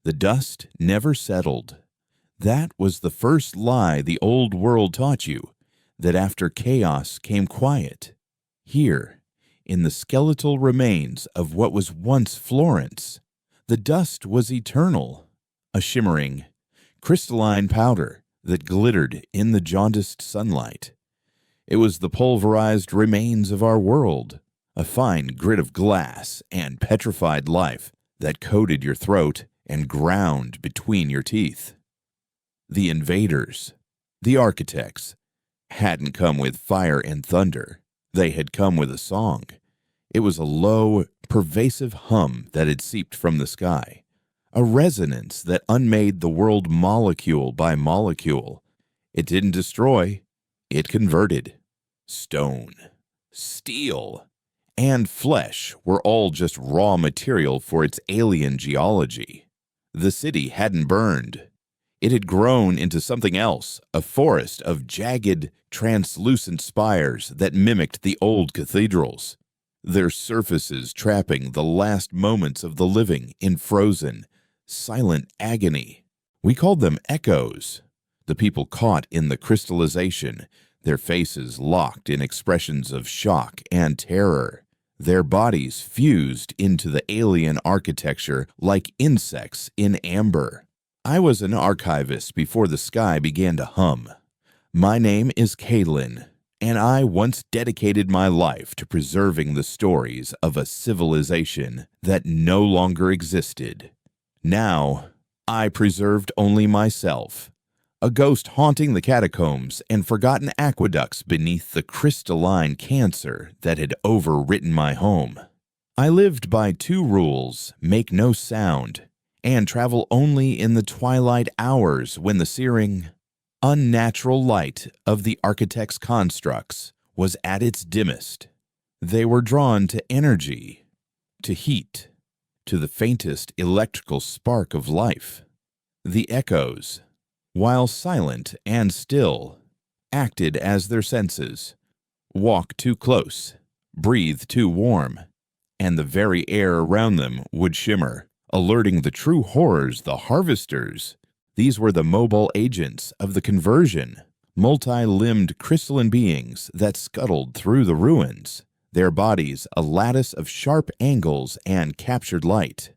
The dust never settled. That was the first lie the old world taught you, that after chaos came quiet. Here, in the skeletal remains of what was once Florence, the dust was eternal, a shimmering, crystalline powder that glittered in the jaundiced sunlight. It was the pulverized remains of our world, a fine grit of glass and petrified life that coated your throat and ground between your teeth. The invaders, the architects, hadn't come with fire and thunder. They had come with a song. It was a low, pervasive hum that had seeped from the sky, a resonance that unmade the world molecule by molecule. It didn't destroy, it converted. Stone, steel, and flesh were all just raw material for its alien geology. The city hadn't burned. It had grown into something else, a forest of jagged, translucent spires that mimicked the old cathedrals, their surfaces trapping the last moments of the living in frozen, silent agony. We called them echoes, the people caught in the crystallization, their faces locked in expressions of shock and terror, their bodies fused into the alien architecture like insects in amber. I was an archivist before the sky began to hum. My name is Caitlin, and I once dedicated my life to preserving the stories of a civilization that no longer existed. Now, I preserved only myself, a ghost haunting the catacombs and forgotten aqueducts beneath the crystalline cancer that had overwritten my home. I lived by two rules: make no sound, and travel only in the twilight hours when the searing, unnatural light of the architect's constructs was at its dimmest. They were drawn to energy, to heat, to the faintest electrical spark of life. The echoes, while silent and still, acted as their senses. Walk too close, breathe too warm, and the very air around them would shimmer, alerting the true horrors, the harvesters. These were the mobile agents of the conversion, multi-limbed crystalline beings that scuttled through the ruins, their bodies a lattice of sharp angles and captured light,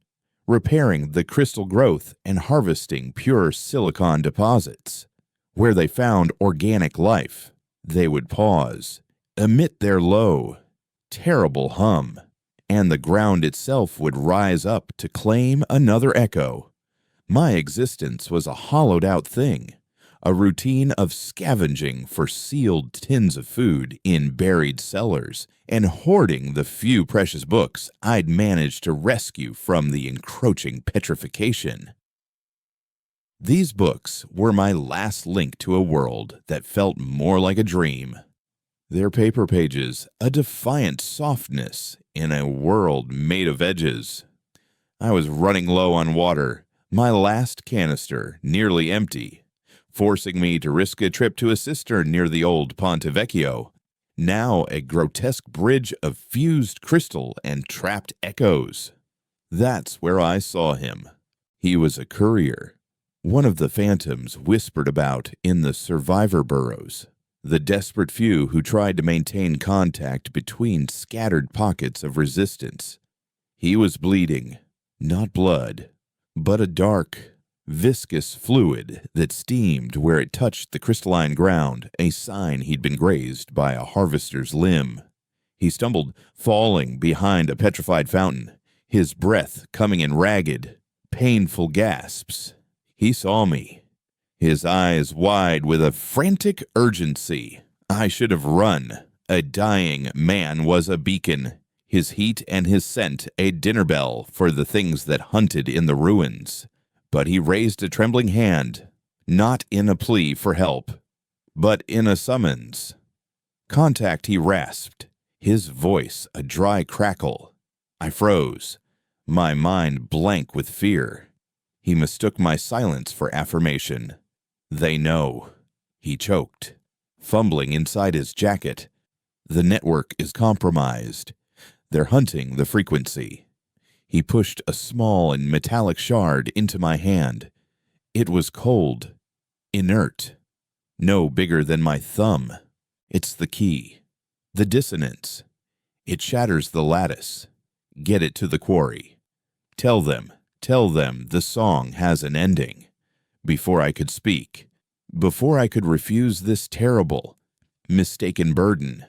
repairing the crystal growth and harvesting pure silicon deposits. Where they found organic life, they would pause, emit their low, terrible hum, and the ground itself would rise up to claim another echo. My existence was a hollowed-out thing, a routine of scavenging for sealed tins of food in buried cellars and hoarding the few precious books I'd managed to rescue from the encroaching petrification. These books were my last link to a world that felt more like a dream. Their paper pages, a defiant softness in a world made of edges. I was running low on water, my last canister nearly empty, forcing me to risk a trip to a cistern near the old Ponte Vecchio, now a grotesque bridge of fused crystal and trapped echoes. That's where I saw him. He was a courier, one of the phantoms whispered about in the survivor burrows. The desperate few who tried to maintain contact between scattered pockets of resistance. He was bleeding, not blood, but a dark, viscous fluid that steamed where it touched the crystalline ground, a sign he'd been grazed by a harvester's limb. He stumbled, falling behind a petrified fountain, his breath coming in ragged, painful gasps. He saw me, his eyes wide with a frantic urgency. I should have run. A dying man was a beacon, his heat and his scent a dinner bell for the things that hunted in the ruins. But he raised a trembling hand, not in a plea for help, but in a summons. Contact he rasped, his voice a dry crackle. I froze, my mind blank with fear. He mistook my silence for affirmation. They know. He choked, fumbling inside his jacket. The network is compromised. They're hunting the frequency. He pushed a small and metallic shard into my hand. It was cold, inert, no bigger than my thumb. It's the key. The dissonance. It shatters the lattice. Get it to the quarry. Tell them the song has an ending. Before I could speak, before I could refuse this terrible, mistaken burden,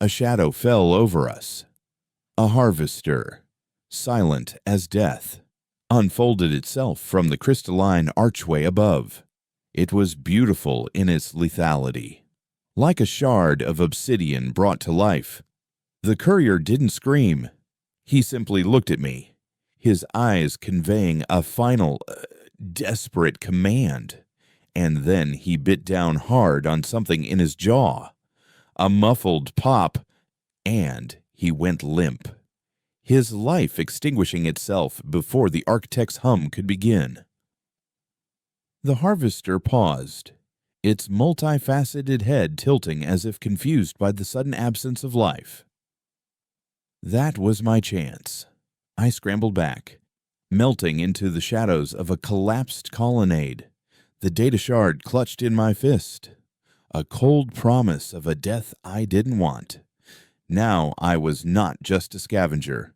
a shadow fell over us. A harvester, silent as death, unfolded itself from the crystalline archway above. It was beautiful in its lethality, like a shard of obsidian brought to life. The courier didn't scream. He simply looked at me, his eyes conveying a final, desperate command. And then he bit down hard on something in his jaw. A muffled pop, and he went limp, his life extinguishing itself before the architect's hum could begin. The harvester paused, its multifaceted head tilting as if confused by the sudden absence of life. That was my chance. I scrambled back, melting into the shadows of a collapsed colonnade, the data shard clutched in my fist. A cold promise of a death I didn't want. Now I was not just a scavenger.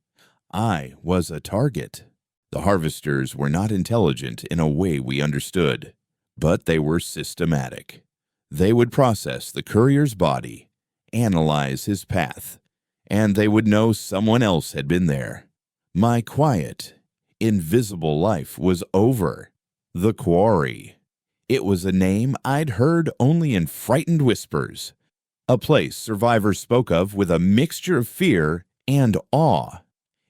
I was a target. The harvesters were not intelligent in a way we understood, but they were systematic. They would process the courier's body, analyze his path, and they would know someone else had been there. My quiet, invisible life was over. The quarry. It was a name I'd heard only in frightened whispers, a place survivors spoke of with a mixture of fear and awe.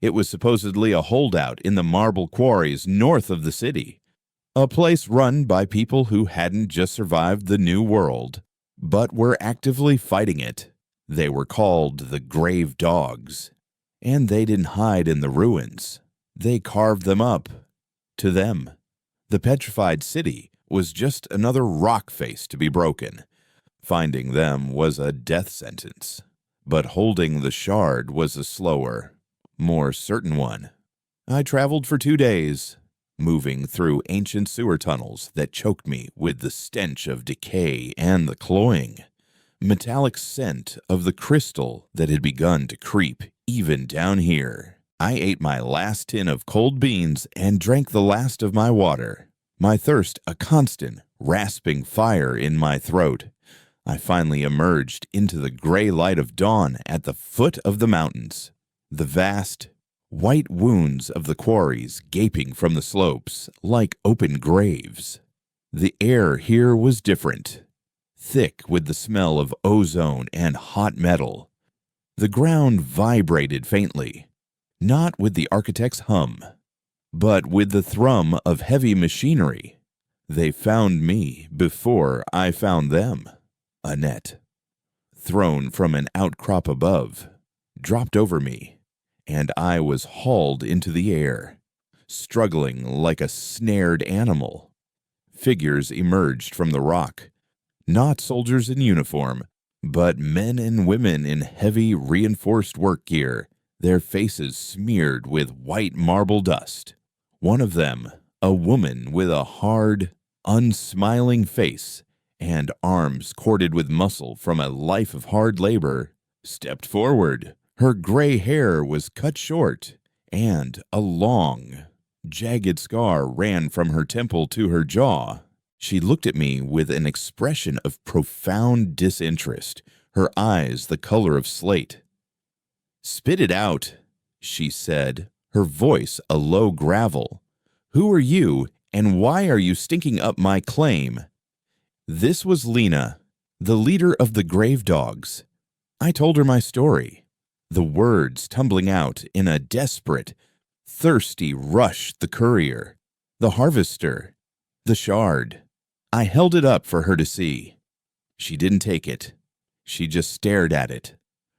It was supposedly a holdout in the marble quarries north of the city, a place run by people who hadn't just survived the New World, but were actively fighting it. They were called the Grave Dogs, and they didn't hide in the ruins. They carved them up. To them, the petrified city was just another rock face to be broken. Finding them was a death sentence, but holding the shard was a slower, more certain one. I traveled for 2 days, moving through ancient sewer tunnels that choked me with the stench of decay and the cloying, metallic scent of the crystal that had begun to creep even down here. I ate my last tin of cold beans and drank the last of my water, my thirst a constant, rasping fire in my throat. I finally emerged into the gray light of dawn at the foot of the mountains, the vast, white wounds of the quarries gaping from the slopes like open graves. The air here was different, thick with the smell of ozone and hot metal. The ground vibrated faintly, not with the architect's hum, but with the thrum of heavy machinery. They found me before I found them. A net, thrown from an outcrop above, dropped over me, and I was hauled into the air, struggling like a snared animal. Figures emerged from the rock, not soldiers in uniform, but men and women in heavy reinforced work gear, their faces smeared with white marble dust. One of them, a woman with a hard, unsmiling face and arms corded with muscle from a life of hard labor, stepped forward. Her gray hair was cut short, and a long, jagged scar ran from her temple to her jaw. She looked at me with an expression of profound disinterest, her eyes the color of slate. "Spit it out," she said, her voice a low gravel. "Who are you, and why are you stinking up my claim?" This was Lena, the leader of the Grave Dogs. I told her my story, the words tumbling out in a desperate, thirsty rush. The courier, the harvester, the shard. I held it up for her to see. She didn't take it. She just stared at it,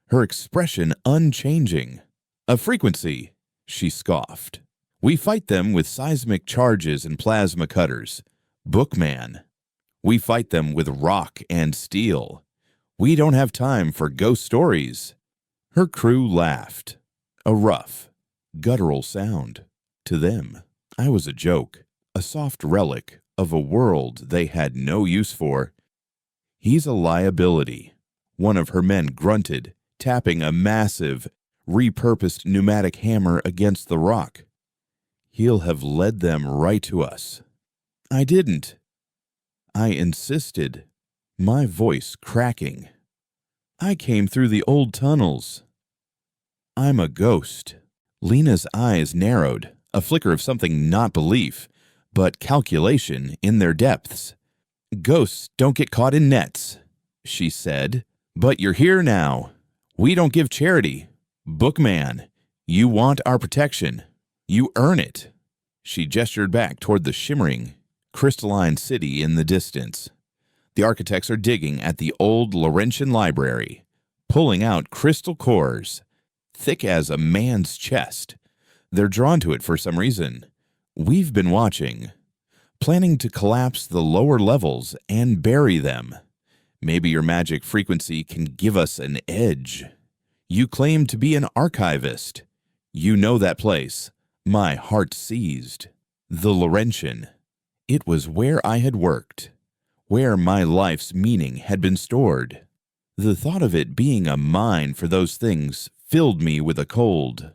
her expression unchanging. "A frequency," she scoffed. "We fight them with seismic charges and plasma cutters. Bookman. We fight them with rock and steel. We don't have time for ghost stories." Her crew laughed, a rough, guttural sound. To them, I was a joke, a soft relic of a world they had no use for. "He's a liability," one of her men grunted, tapping a massive, repurposed pneumatic hammer against the rock. "He'll have led them right to us." I didn't. I insisted, my voice cracking. "I came through the old tunnels. I'm a ghost." Lena's eyes narrowed, a flicker of something not belief, but calculation in their depths. "Ghosts don't get caught in nets," she said. "But you're here now. We don't give charity. Bookman, you want our protection. You earn it." She gestured back toward the shimmering, crystalline city in the distance. The architects are digging at the old Laurentian library, pulling out crystal cores, thick as a man's chest. They're drawn to it for some reason. We've been watching, planning to collapse the lower levels and bury them. Maybe your magic frequency can give us an edge. You claim to be an archivist. You know that place. My heart seized. The Laurentian. It was where I had worked, where my life's meaning had been stored. The thought of it being a mine for those things filled me with a cold,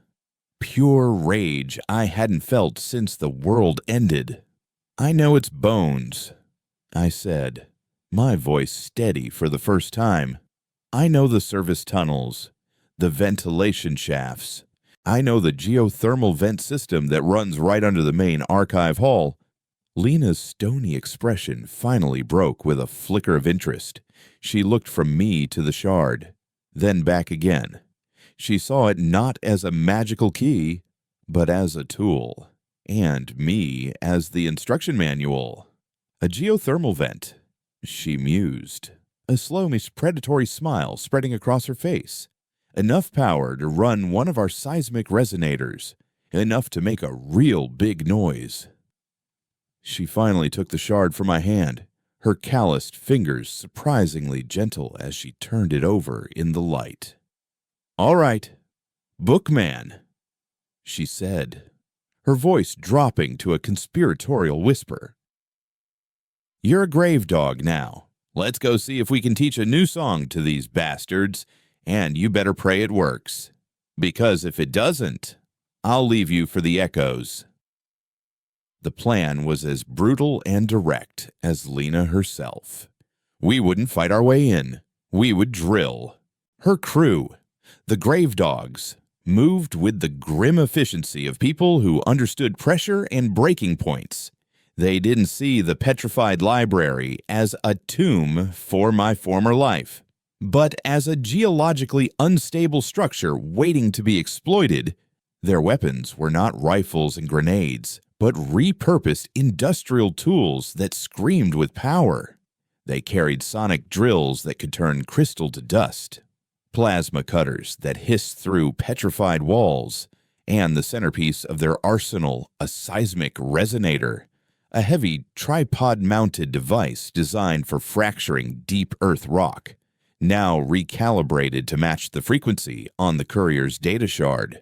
pure rage I hadn't felt since the world ended. "I know its bones," I said, my voice steady for the first time. "I know the service tunnels, the ventilation shafts. I know the geothermal vent system that runs right under the main archive hall." Lena's stony expression finally broke with a flicker of interest. She looked from me to the shard, then back again. She saw it not as a magical key, but as a tool, and me as the instruction manual. "A geothermal vent," she mused, a slow predatory smile spreading across her face. "Enough power to run one of our seismic resonators, enough to make a real big noise." She finally took the shard from my hand, her calloused fingers surprisingly gentle as she turned it over in the light. "All right, Bookman," she said, her voice dropping to a conspiratorial whisper. "You're a grave dog now. Let's go see if we can teach a new song to these bastards, and you better pray it works. Because if it doesn't, I'll leave you for the echoes." The plan was as brutal and direct as Lena herself. We wouldn't fight our way in. We would drill. Her crew, the grave dogs, moved with the grim efficiency of people who understood pressure and breaking points. They didn't see the petrified library as a tomb for my former life, but as a geologically unstable structure waiting to be exploited. Their weapons were not rifles and grenades, but repurposed industrial tools that screamed with power. They carried sonic drills that could turn crystal to dust, plasma cutters that hissed through petrified walls, and the centerpiece of their arsenal, a seismic resonator, a heavy tripod-mounted device designed for fracturing deep earth rock, now recalibrated to match the frequency on the courier's data shard.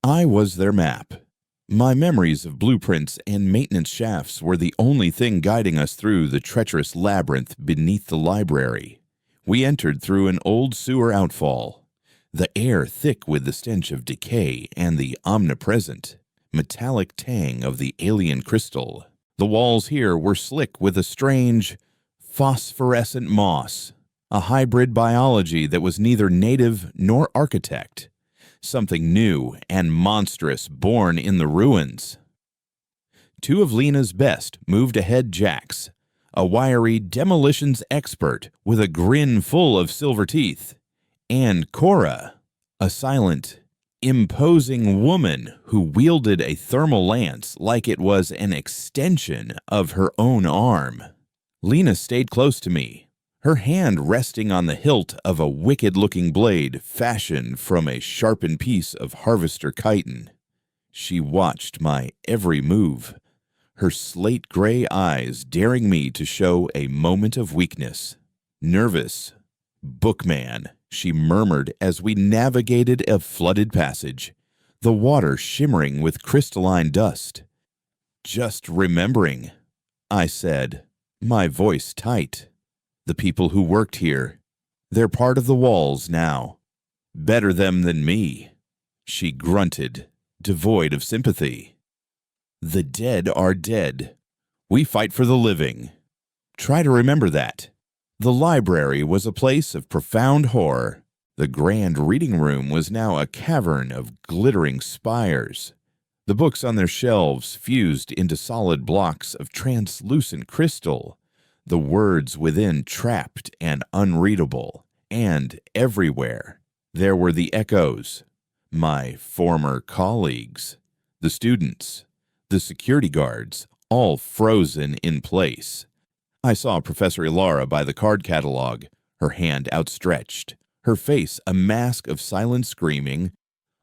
I was their map. My memories of blueprints and maintenance shafts were the only thing guiding us through the treacherous labyrinth beneath the library. We entered through an old sewer outfall, the air thick with the stench of decay and the omnipresent, metallic tang of the alien crystal. The walls here were slick with a strange, phosphorescent moss, a hybrid biology that was neither native nor architect. Something new and monstrous born in the ruins. Two of Lena's best moved ahead Jax, a wiry demolitions expert with a grin full of silver teeth, and Cora, a silent, imposing woman who wielded a thermal lance like it was an extension of her own arm. Lena stayed close to me, her hand resting on the hilt of a wicked-looking blade fashioned from a sharpened piece of harvester chitin. She watched my every move, her slate-gray eyes daring me to show a moment of weakness. "Nervous, Bookman," she murmured as we navigated a flooded passage. the water shimmering with crystalline dust. "Just remembering," I said, my voice tight. "The people who worked here, they're part of the walls now. Better them than me," she grunted, devoid of sympathy. "The dead are dead. We fight for the living. Try to remember that." The library was a place of profound horror. The grand reading room was now a cavern of glittering spires. The books on their shelves fused into solid blocks of translucent crystal, the words within trapped and unreadable, and everywhere there were the echoes, my former colleagues, the students, the security guards, all frozen in place. I saw Professor Ilara by the card catalog, her hand outstretched, her face a mask of silent screaming.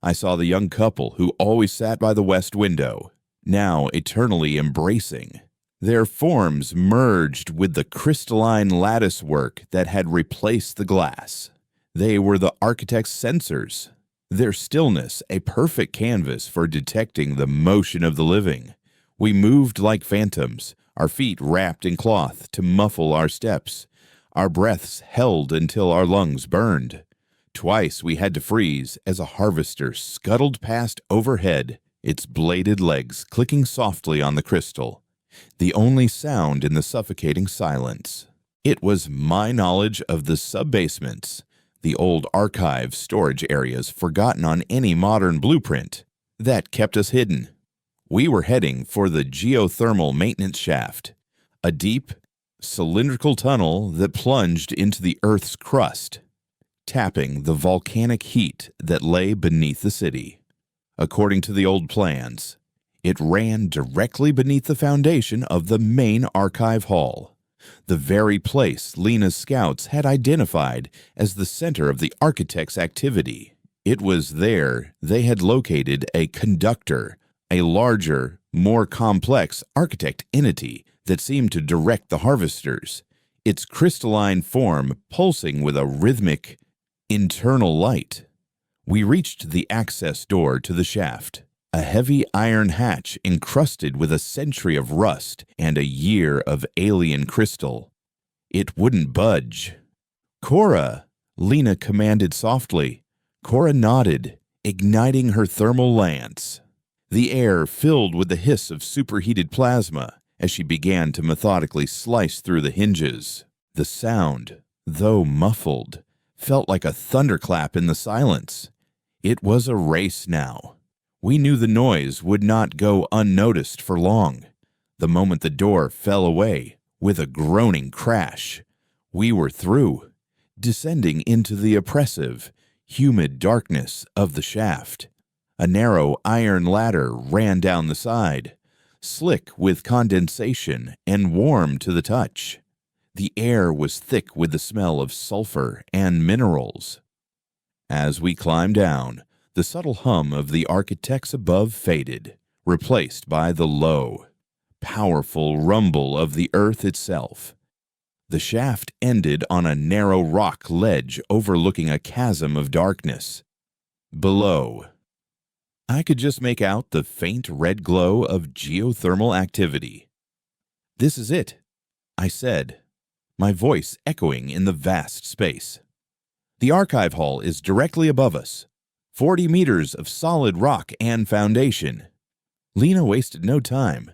I saw the young couple who always sat by the west window, now eternally embracing. Their forms merged with the crystalline lattice work that had replaced the glass. They were the architect's sensors, their stillness a perfect canvas for detecting the motion of the living. We moved like phantoms, our feet wrapped in cloth to muffle our steps, our breaths held until our lungs burned. Twice we had to freeze as a harvester scuttled past overhead, its bladed legs clicking softly on the crystal, the only sound in the suffocating silence. It was my knowledge of the sub-basements, the old archive storage areas forgotten on any modern blueprint, that kept us hidden. We were heading for the geothermal maintenance shaft, a deep, cylindrical tunnel that plunged into the Earth's crust, tapping the volcanic heat that lay beneath the city. According to the old plans, it ran directly beneath the foundation of the main archive hall, the very place Lena's scouts had identified as the center of the architect's activity. It was there they had located a conductor, a larger, more complex architect entity that seemed to direct the harvesters, its crystalline form pulsing with a rhythmic, internal light. We reached the access door to the shaft, a heavy iron hatch encrusted with a century of rust and a year of alien crystal. It wouldn't budge. "Cora," Lena commanded softly. Cora nodded, igniting her thermal lance. The air filled with the hiss of superheated plasma as she began to methodically slice through the hinges. The sound, though muffled, felt like a thunderclap in the silence. It was a race now. We knew the noise would not go unnoticed for long. The moment the door fell away, with a groaning crash, we were through, descending into the oppressive, humid darkness of the shaft. A narrow iron ladder ran down the side, slick with condensation and warm to the touch. The air was thick with the smell of sulfur and minerals. As we climbed down, the subtle hum of the architects above faded, replaced by the low, powerful rumble of the earth itself. The shaft ended on a narrow rock ledge overlooking a chasm of darkness. Below, I could just make out the faint red glow of geothermal activity. "This is it," I said, my voice echoing in the vast space. "The archive hall is directly above us, 40 meters of solid rock and foundation." Lena wasted no time.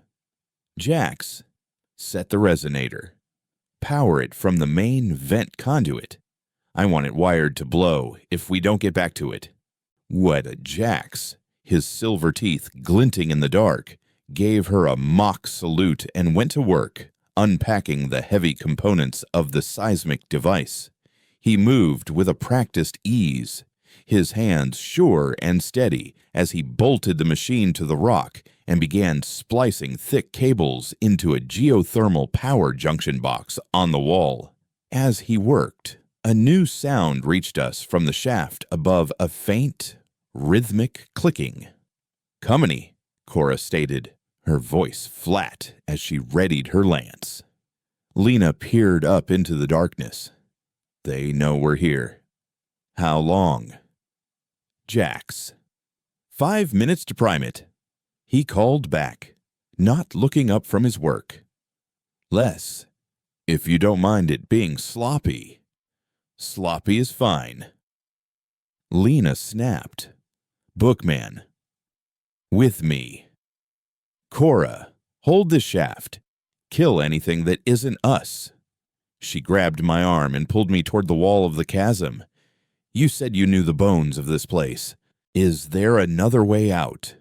"Jax, set the resonator. Power it from the main vent conduit. I want it wired to blow if we don't get back to it." What a Jax! His silver teeth glinting in the dark, gave her a mock salute and went to work, unpacking the heavy components of the seismic device. He moved with a practiced ease, his hands sure and steady as he bolted the machine to the rock and began splicing thick cables into a geothermal power junction box on the wall. As he worked, a new sound reached us from the shaft above, a faint, rhythmic clicking. "Company," Cora stated, her voice flat as she readied her lance. Lena peered up into the darkness. "They know we're here. How long?" "Jax, 5 minutes to prime it. He called back, not looking up from his work. Less, if you don't mind it being sloppy. Sloppy is fine. Lena snapped. Bookman. With me. Cora, hold the shaft. Kill anything that isn't us. She grabbed my arm and pulled me toward the wall of the chasm. You said you knew the bones of this place. Is there another way out?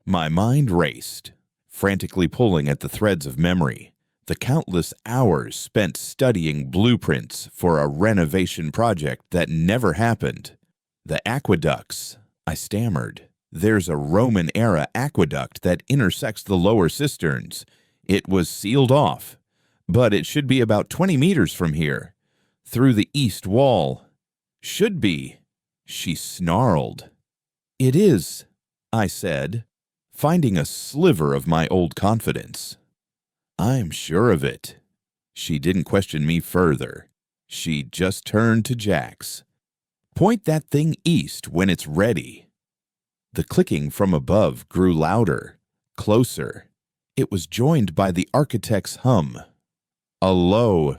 My mind raced, frantically pulling at the threads of memory. The countless hours spent studying blueprints for a renovation project that never happened. The aqueducts, I stammered. There's a Roman-era aqueduct that intersects the lower cisterns. It was sealed off, but it should be about 20 meters from here, through the east wall. Should be, she snarled. It is, I said, finding a sliver of my old confidence. I'm sure of it. She didn't question me further. She just turned to Jax. Point that thing east when it's ready. The clicking from above grew louder, closer. It was joined by the architect's hum, a low,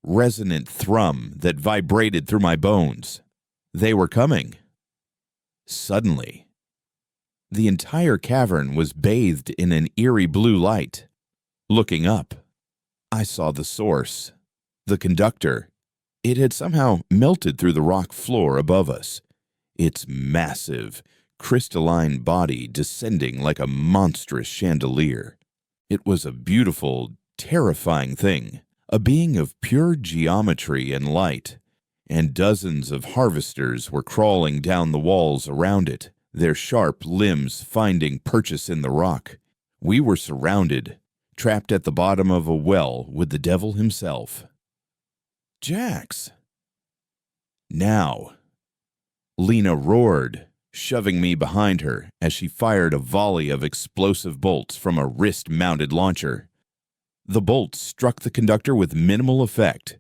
resonant thrum that vibrated through my bones. They were coming. Suddenly, the entire cavern was bathed in an eerie blue light. Looking up, I saw the source, the conductor. It had somehow melted through the rock floor above us, its massive, crystalline body descending like a monstrous chandelier. It was a beautiful, terrifying thing, a being of pure geometry and light, and dozens of harvesters were crawling down the walls around it, their sharp limbs finding purchase in the rock. We were surrounded, trapped at the bottom of a well with the devil himself. Jax! Now! Lena roared, shoving me behind her as she fired a volley of explosive bolts from a wrist-mounted launcher. The bolts struck the conductor with minimal effect,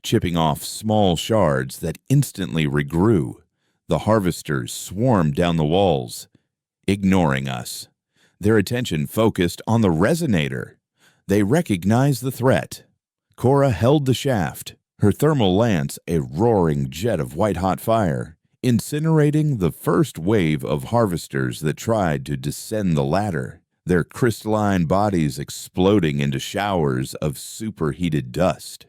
chipping off small shards that instantly regrew. The harvesters swarmed down the walls, ignoring us, their attention focused on the resonator. They recognized the threat. Cora held the shaft, her thermal lance a roaring jet of white-hot fire, incinerating the first wave of harvesters that tried to descend the ladder, their crystalline bodies exploding into showers of superheated dust.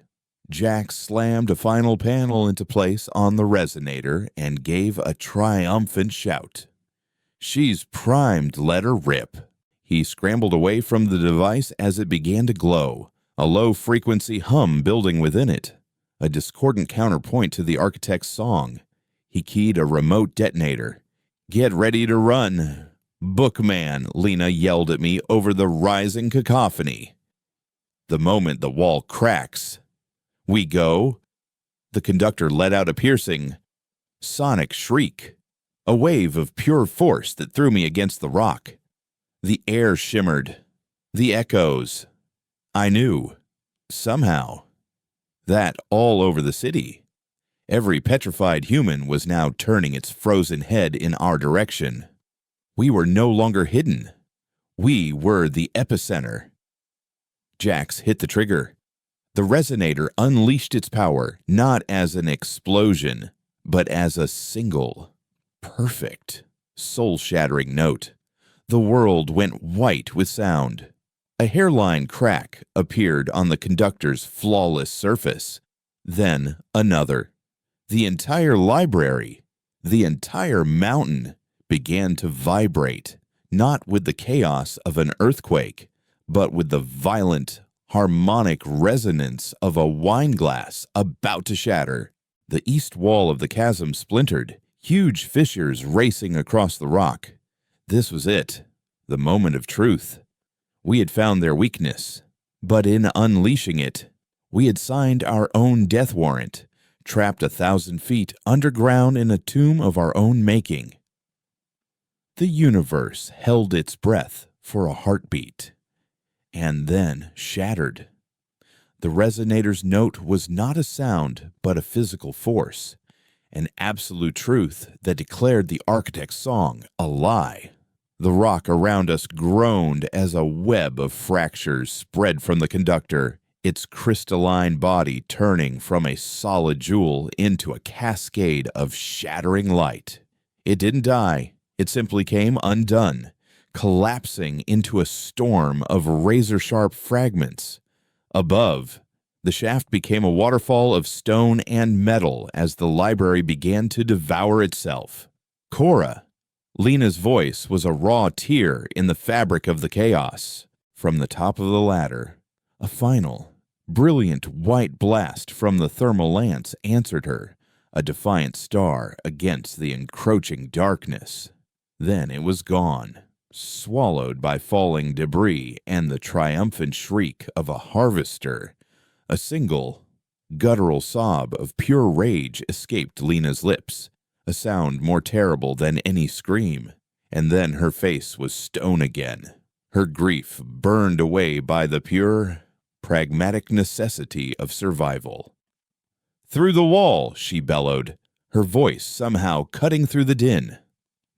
Jax slammed a final panel into place on the resonator and gave a triumphant shout. She's primed, let her rip. He scrambled away from the device as it began to glow, a low-frequency hum building within it, a discordant counterpoint to the architect's song. He keyed a remote detonator. Get ready to run. Bookman, Lena yelled at me over the rising cacophony. The moment the wall cracks, we go. The conductor let out a piercing, sonic shriek, a wave of pure force that threw me against the rock. The air shimmered. The echoes. I knew, somehow, that all over the city. Every petrified human was now turning its frozen head in our direction. We were no longer hidden. We were the epicenter. Jax hit the trigger. The resonator unleashed its power, not as an explosion, but as a single, perfect, soul-shattering note. The world went white with sound. A hairline crack appeared on the conductor's flawless surface. Then another. The entire library, the entire mountain, began to vibrate, not with the chaos of an earthquake, but with the violent, harmonic resonance of a wine glass about to shatter. The east wall of the chasm splintered, huge fissures racing across the rock. This was it, the moment of truth. We had found their weakness, but in unleashing it, we had signed our own death warrant, trapped 1,000 feet underground in a tomb of our own making. The universe held its breath for a heartbeat, and then shattered. The resonator's note was not a sound, but a physical force, an absolute truth that declared the architect's song a lie. The rock around us groaned as a web of fractures spread from the conductor, its crystalline body turning from a solid jewel into a cascade of shattering light. It didn't die, it simply came undone, collapsing into a storm of razor-sharp fragments. Above, the shaft became a waterfall of stone and metal as the library began to devour itself. Cora! Lena's voice was a raw tear in the fabric of the chaos. From the top of the ladder, a final, brilliant white blast from the thermal lance answered her, a defiant star against the encroaching darkness. Then it was gone, swallowed by falling debris and the triumphant shriek of a harvester. A single, guttural sob of pure rage escaped Lena's lips, a sound more terrible than any scream, and then her face was stone again, her grief burned away by the pure, pragmatic necessity of survival. "Through the wall," she bellowed, her voice somehow cutting through the din.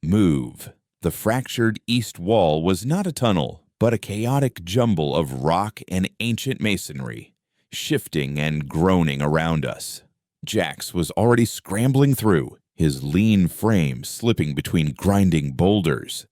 "Move." The fractured east wall was not a tunnel, but a chaotic jumble of rock and ancient masonry, shifting and groaning around us. Jax was already scrambling through, his lean frame slipping between grinding boulders.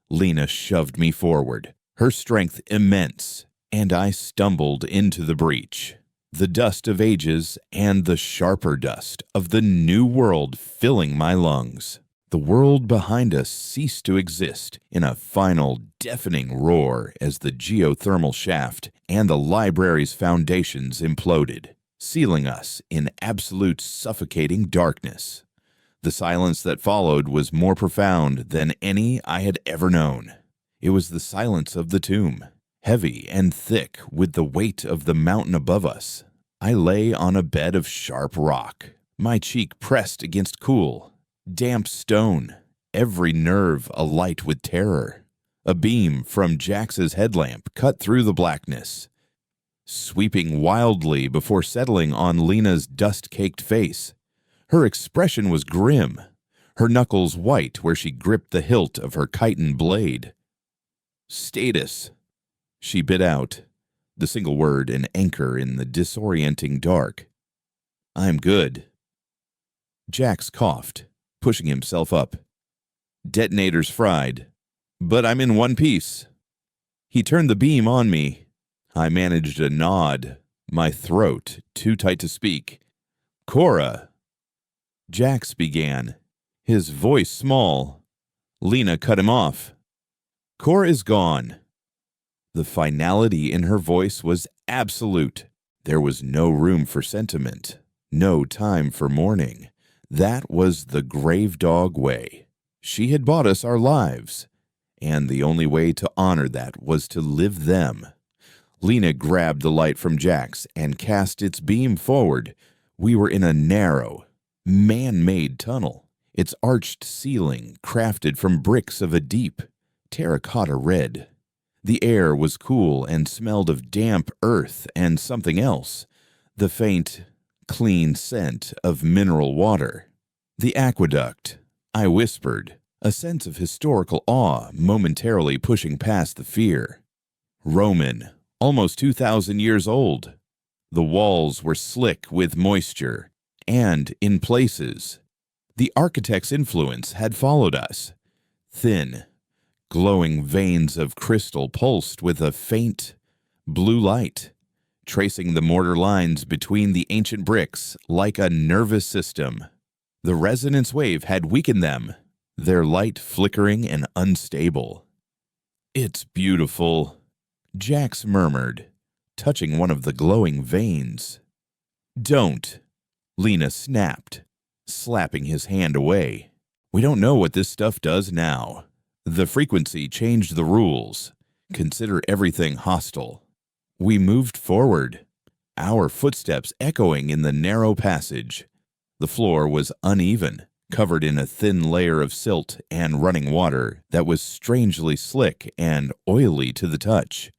Lena shoved me forward, her strength immense, and I stumbled into the breach. The dust of ages and the sharper dust of the new world filling my lungs. The world behind us ceased to exist in a final deafening roar as the geothermal shaft and the library's foundations imploded, sealing us in absolute suffocating darkness. The silence that followed was more profound than any I had ever known. It was the silence of the tomb, heavy and thick with the weight of the mountain above us. I lay on a bed of sharp rock, my cheek pressed against cool, damp stone, every nerve alight with terror. A beam from Jax's headlamp cut through the blackness, sweeping wildly before settling on Lena's dust-caked face. Her expression was grim, her knuckles white where she gripped the hilt of her chitin blade. "Status," she bit out, the single word an anchor in the disorienting dark. "I'm good." Jax coughed, pushing himself up. "Detonator's fried, but I'm in one piece." He turned the beam on me. I managed a nod, my throat too tight to speak. "Cora." Jax began, his voice small. Lena cut him off. "Cora is gone." The finality in her voice was absolute. There was no room for sentiment, no time for mourning. That was the grave dog way. She had bought us our lives, and the only way to honor that was to live them. Lena grabbed the light from Jax and cast its beam forward. We were in a narrow, man-made tunnel, its arched ceiling crafted from bricks of a deep, terracotta red. The air was cool and smelled of damp earth and something else, the faint, clean scent of mineral water. "The aqueduct," I whispered, a sense of historical awe momentarily pushing past the fear. Roman, almost 2,000 years old. The walls were slick with moisture, and, in places, the architect's influence had followed us. Thin, glowing veins of crystal pulsed with a faint, blue light, tracing the mortar lines between the ancient bricks like a nervous system. The resonance wave had weakened them, their light flickering and unstable. "It's beautiful," Jax murmured, touching one of the glowing veins. "Don't," Lena snapped, slapping his hand away. "We don't know what this stuff does now. The frequency changed the rules. Consider everything hostile." We moved forward, our footsteps echoing in the narrow passage. The floor was uneven, covered in a thin layer of silt and running water that was strangely slick and oily to the touch.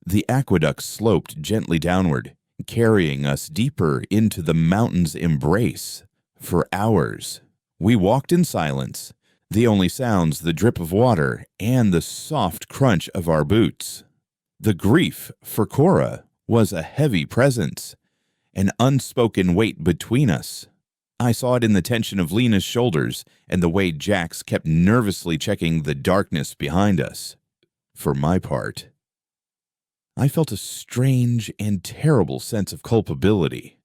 The aqueduct sloped gently downward, carrying us deeper into the mountain's embrace. For hours, we walked in silence, the only sounds the drip of water and the soft crunch of our boots. The grief for Cora was a heavy presence, an unspoken weight between us. I saw it in the tension of Lena's shoulders and the way Jax kept nervously checking the darkness behind us. For my part, I felt a strange and terrible sense of culpability.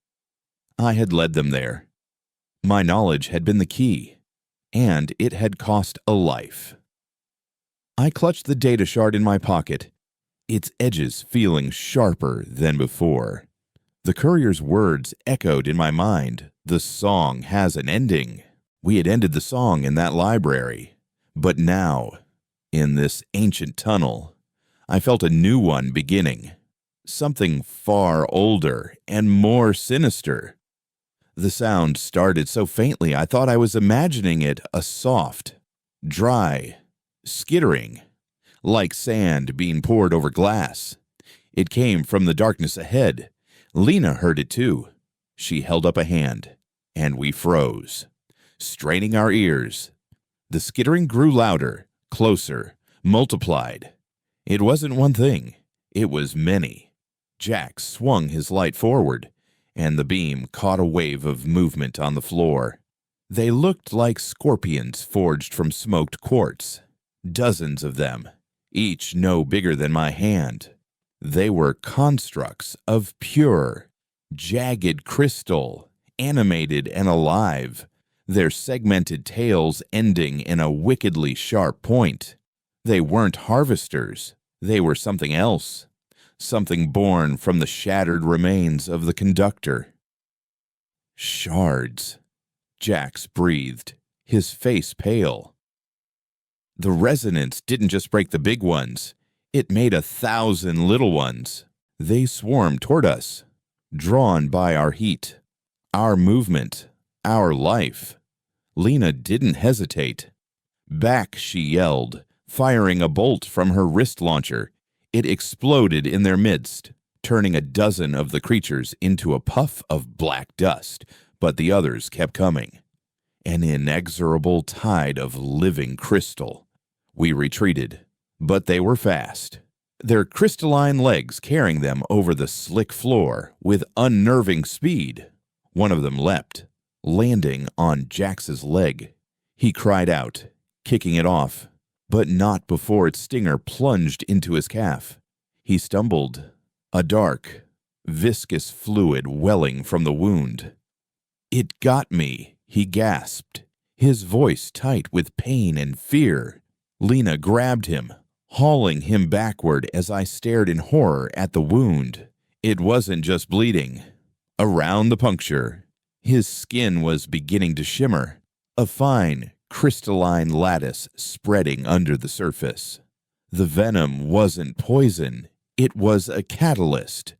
I had led them there. My knowledge had been the key, and it had cost a life. I clutched the data shard in my pocket, its edges feeling sharper than before. The courier's words echoed in my mind. The song has an ending. We had ended the song in that library. But now, in this ancient tunnel, I felt a new one beginning. Something far older and more sinister. The sound started so faintly I thought I was imagining it a soft, dry, skittering, like sand being poured over glass. It came from the darkness ahead. Lena heard it too. She held up a hand, and we froze, straining our ears. The skittering grew louder, closer, multiplied. It wasn't one thing. It was many. Jack swung his light forward, and the beam caught a wave of movement on the floor. They looked like scorpions forged from smoked quartz. Dozens of them, each no bigger than my hand. They were constructs of pure, jagged crystal, animated and alive, their segmented tails ending in a wickedly sharp point. They weren't harvesters. They were something else, something born from the shattered remains of the conductor. Shards, Jax breathed, his face pale. The resonance didn't just break the big ones. It made 1,000 little ones. They swarmed toward us, drawn by our heat, our movement, our life. Lena didn't hesitate. Back, she yelled, firing a bolt from her wrist launcher. It exploded in their midst, turning a dozen of the creatures into a puff of black dust, but the others kept coming. An inexorable tide of living crystal. We retreated. But they were fast, their crystalline legs carrying them over the slick floor with unnerving speed. One of them leapt, landing on Jax's leg. He cried out, kicking it off, but not before its stinger plunged into his calf. He stumbled, a dark, viscous fluid welling from the wound. "It got me," he gasped, his voice tight with pain and fear. Lena grabbed him, hauling him backward as I stared in horror at the wound. It wasn't just bleeding. Around the puncture, his skin was beginning to shimmer, a fine, crystalline lattice spreading under the surface. The venom wasn't poison. It was a catalyst.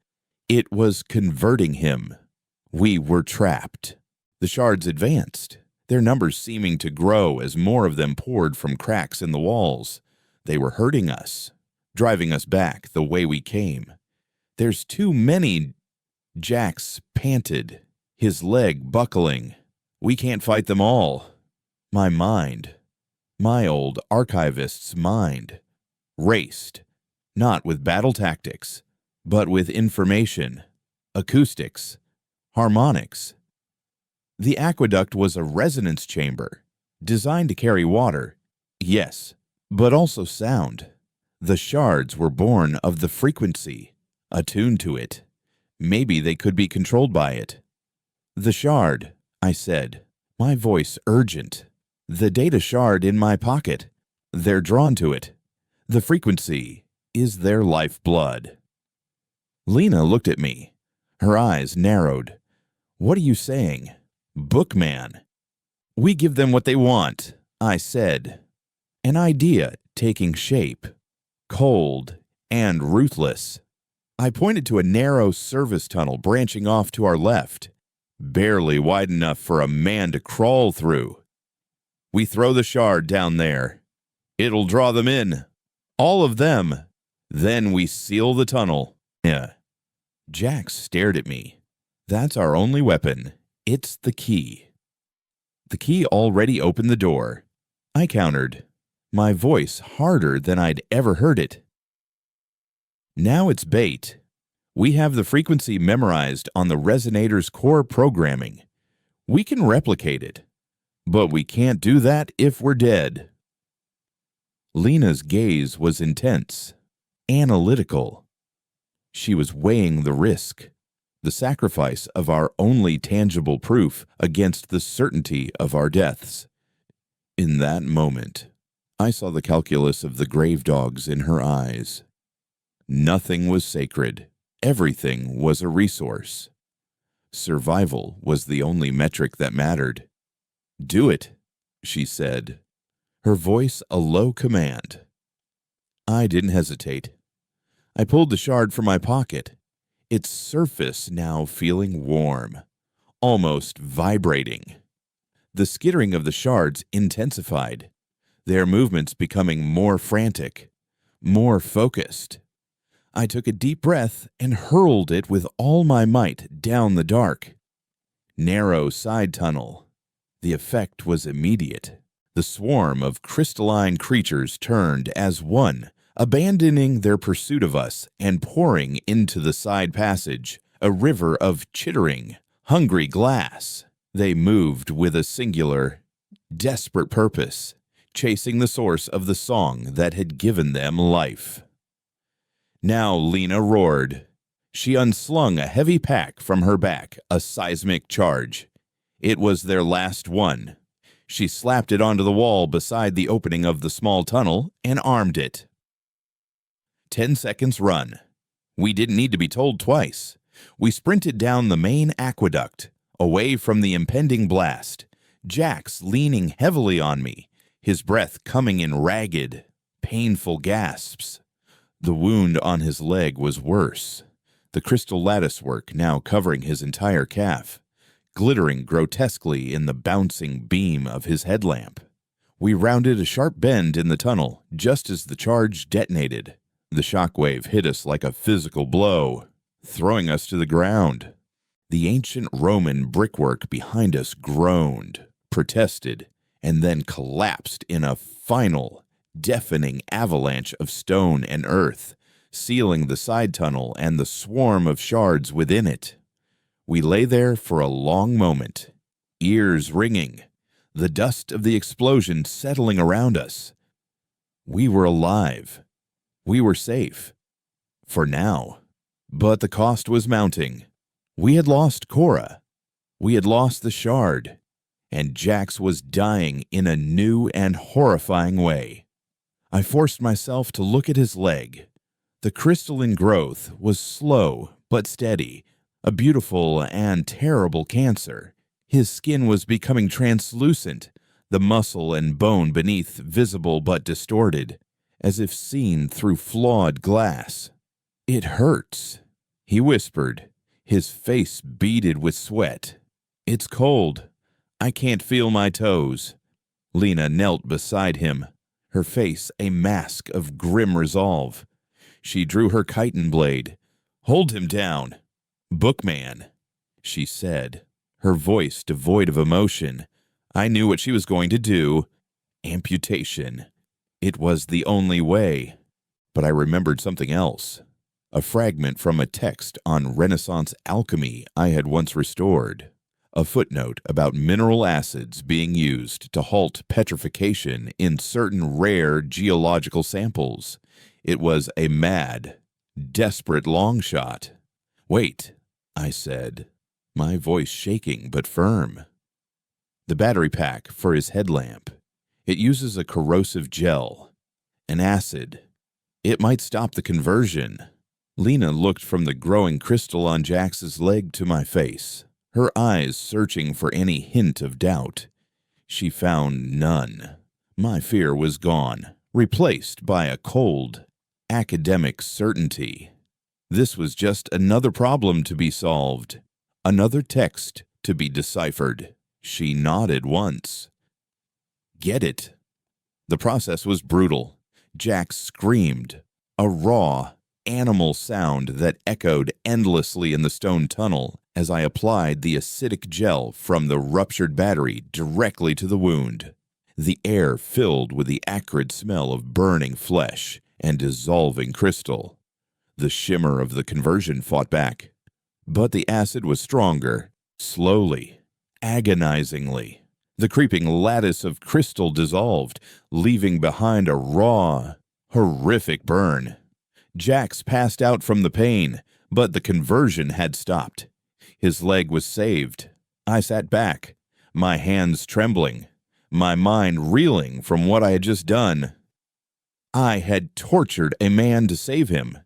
It was converting him. We were trapped. The shards advanced, their numbers seeming to grow as more of them poured from cracks in the walls. They were hurting us, driving us back the way we came. "There's too many," Jax panted, his leg buckling. "We can't fight them all." My mind, my old archivist's mind, raced, not with battle tactics, but with information, acoustics, harmonics. The aqueduct was a resonance chamber, designed to carry water, yes, but also sound. The shards were born of the frequency, attuned to it. Maybe they could be controlled by it. "The shard," I said, my voice urgent. "The data shard in my pocket. They're drawn to it. The frequency is their lifeblood." Lena looked at me. Her eyes narrowed. "What are you saying? Bookman?" "We give them what they want," I said. An idea taking shape, cold and ruthless. I pointed to a narrow service tunnel branching off to our left, barely wide enough for a man to crawl through. "We throw the shard down there. It'll draw them in. All of them. Then we seal the tunnel." Yeah. Jax stared at me. "That's our only weapon. It's the key." The key already opened the door. I countered, my voice harder than I'd ever heard it. Now it's bait. We have the frequency memorized on the resonator's core programming. We can replicate it, but we can't do that if we're dead. Lena's gaze was intense, analytical. She was weighing the risk, the sacrifice of our only tangible proof against the certainty of our deaths. In that moment, I saw the calculus of the grave dogs in her eyes. Nothing was sacred. Everything was a resource. Survival was the only metric that mattered. "Do it," she said, her voice a low command. I didn't hesitate. I pulled the shard from my pocket, its surface now feeling warm, almost vibrating. The skittering of the shards intensified, their movements becoming more frantic, more focused. I took a deep breath and hurled it with all my might down the dark, narrow side tunnel. The effect was immediate. The swarm of crystalline creatures turned as one, abandoning their pursuit of us and pouring into the side passage, a river of chittering, hungry glass. They moved with a singular, desperate purpose, chasing the source of the song that had given them life. Now Lena roared. She unslung a heavy pack from her back, a seismic charge. It was their last one. She slapped it onto the wall beside the opening of the small tunnel and armed it. 10 seconds run. We didn't need to be told twice. We sprinted down the main aqueduct, away from the impending blast, Jax leaning heavily on me, his breath coming in ragged, painful gasps. The wound on his leg was worse, the crystal latticework now covering his entire calf, glittering grotesquely in the bouncing beam of his headlamp. We rounded a sharp bend in the tunnel just as the charge detonated. The shockwave hit us like a physical blow, throwing us to the ground. The ancient Roman brickwork behind us groaned, protested, and then collapsed in a final, deafening avalanche of stone and earth, sealing the side tunnel and the swarm of shards within it. We lay there for a long moment, ears ringing, the dust of the explosion settling around us. We were alive. We were safe. For now. But the cost was mounting. We had lost Cora. We had lost the shard. And Jax was dying in a new and horrifying way. I forced myself to look at his leg. The crystalline growth was slow but steady, a beautiful and terrible cancer. His skin was becoming translucent, the muscle and bone beneath visible but distorted, as if seen through flawed glass. "It hurts," he whispered, his face beaded with sweat. "It's cold. I can't feel my toes." Lena knelt beside him, her face a mask of grim resolve. She drew her chitin blade. "Hold him down. Bookman," she said, her voice devoid of emotion. I knew what she was going to do. Amputation. It was the only way. But I remembered something else. A fragment from a text on Renaissance alchemy I had once restored. A footnote about mineral acids being used to halt petrification in certain rare geological samples. It was a mad, desperate long shot. "Wait," I said, my voice shaking but firm. "The battery pack for his headlamp. It uses a corrosive gel, an acid. It might stop the conversion." Lena looked from the growing crystal on Jax's leg to my face, her eyes searching for any hint of doubt. She found none. My fear was gone, replaced by a cold, academic certainty. This was just another problem to be solved, another text to be deciphered. She nodded once. "Get it." The process was brutal. Jax screamed, a raw, animal sound that echoed endlessly in the stone tunnel as I applied the acidic gel from the ruptured battery directly to the wound. The air filled with the acrid smell of burning flesh and dissolving crystal. The shimmer of the conversion fought back, but the acid was stronger, slowly, agonizingly. The creeping lattice of crystal dissolved, leaving behind a raw, horrific burn. Jax passed out from the pain, but the conversion had stopped. His leg was saved. I sat back, my hands trembling, my mind reeling from what I had just done. I had tortured a man to save him.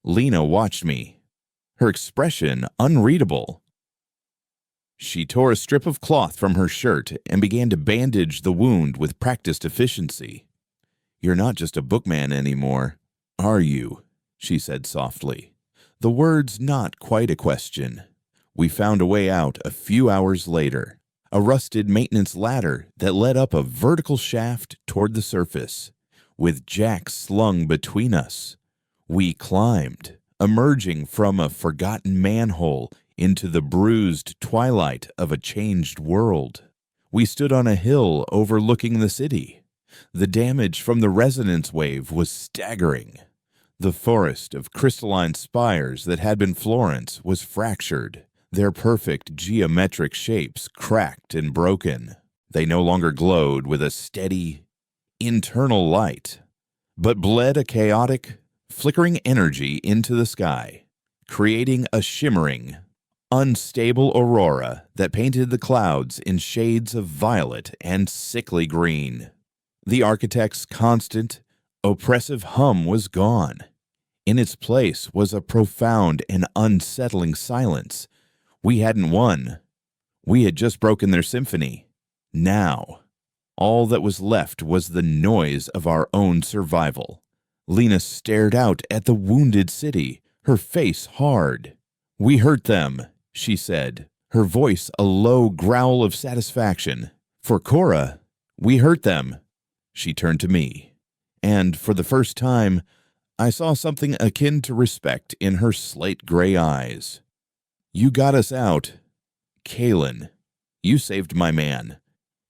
Lena watched me, her expression unreadable. She tore a strip of cloth from her shirt and began to bandage the wound with practiced efficiency. "You're not just a bookman anymore, are you?" she said softly. The words not quite a question. We found a way out a few hours later, a rusted maintenance ladder that led up a vertical shaft toward the surface. With Jack slung between us, we climbed, emerging from a forgotten manhole into the bruised twilight of a changed world. We stood on a hill overlooking the city. The damage from the resonance wave was staggering. The forest of crystalline spires that had been Florence was fractured, their perfect geometric shapes cracked and broken. They no longer glowed with a steady, internal light, but bled a chaotic, flickering energy into the sky, creating a shimmering, unstable aurora that painted the clouds in shades of violet and sickly green. The architect's constant, oppressive hum was gone. In its place was a profound and unsettling silence. We hadn't won. We had just broken their symphony. Now, all that was left was the noise of our own survival. Lena stared out at the wounded city, her face hard. "We hurt them," she said, her voice a low growl of satisfaction. "For Cora, we hurt them." She turned to me, and for the first time, I saw something akin to respect in her slate-gray eyes. "You got us out. Kalen, you saved my man."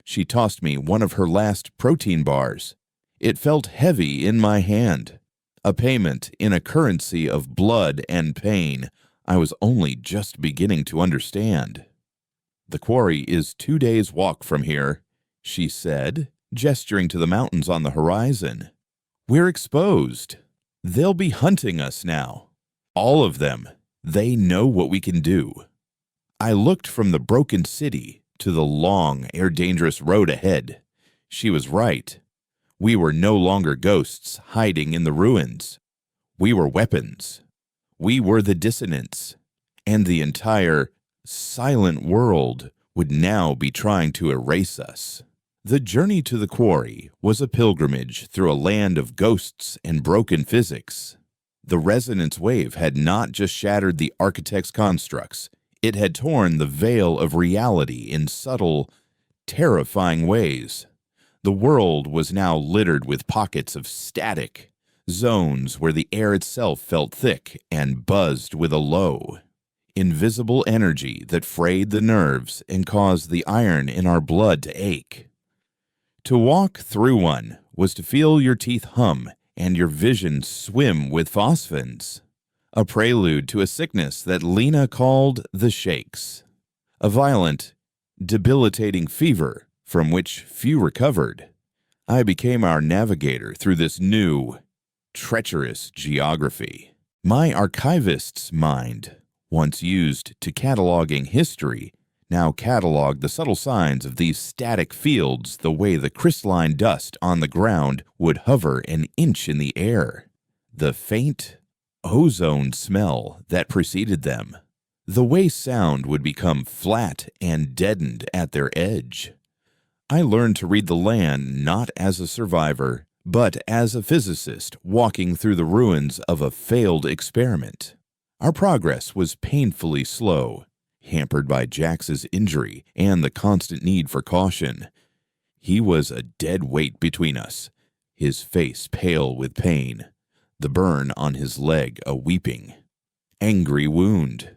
She tossed me one of her last protein bars. It felt heavy in my hand, a payment in a currency of blood and pain I was only just beginning to understand. "The quarry is 2 days' walk from here," she said, gesturing to the mountains on the horizon. "We're exposed. They'll be hunting us now. All of them. They know what we can do." I looked from the broken city to the long, air-dangerous road ahead. She was right. We were no longer ghosts hiding in the ruins. We were weapons. We were the dissonance. And the entire silent world would now be trying to erase us. The journey to the quarry was a pilgrimage through a land of ghosts and broken physics. The resonance wave had not just shattered the architect's constructs. It had torn the veil of reality in subtle, terrifying ways. The world was now littered with pockets of static, zones where the air itself felt thick and buzzed with a low, invisible energy that frayed the nerves and caused the iron in our blood to ache. To walk through one was to feel your teeth hum and your vision swim with phosphins, a prelude to a sickness that Lena called the shakes, a violent, debilitating fever from which few recovered. I became our navigator through this new, treacherous geography. My archivist's mind, once used to cataloging history, now cataloged the subtle signs of these static fields the way the crystalline dust on the ground would hover an inch in the air. The faint, ozone smell that preceded them. The way sound would become flat and deadened at their edge. I learned to read the land not as a survivor, but as a physicist walking through the ruins of a failed experiment. Our progress was painfully slow, hampered by Jax's injury and the constant need for caution. He was a dead weight between us, his face pale with pain, the burn on his leg a weeping, angry wound.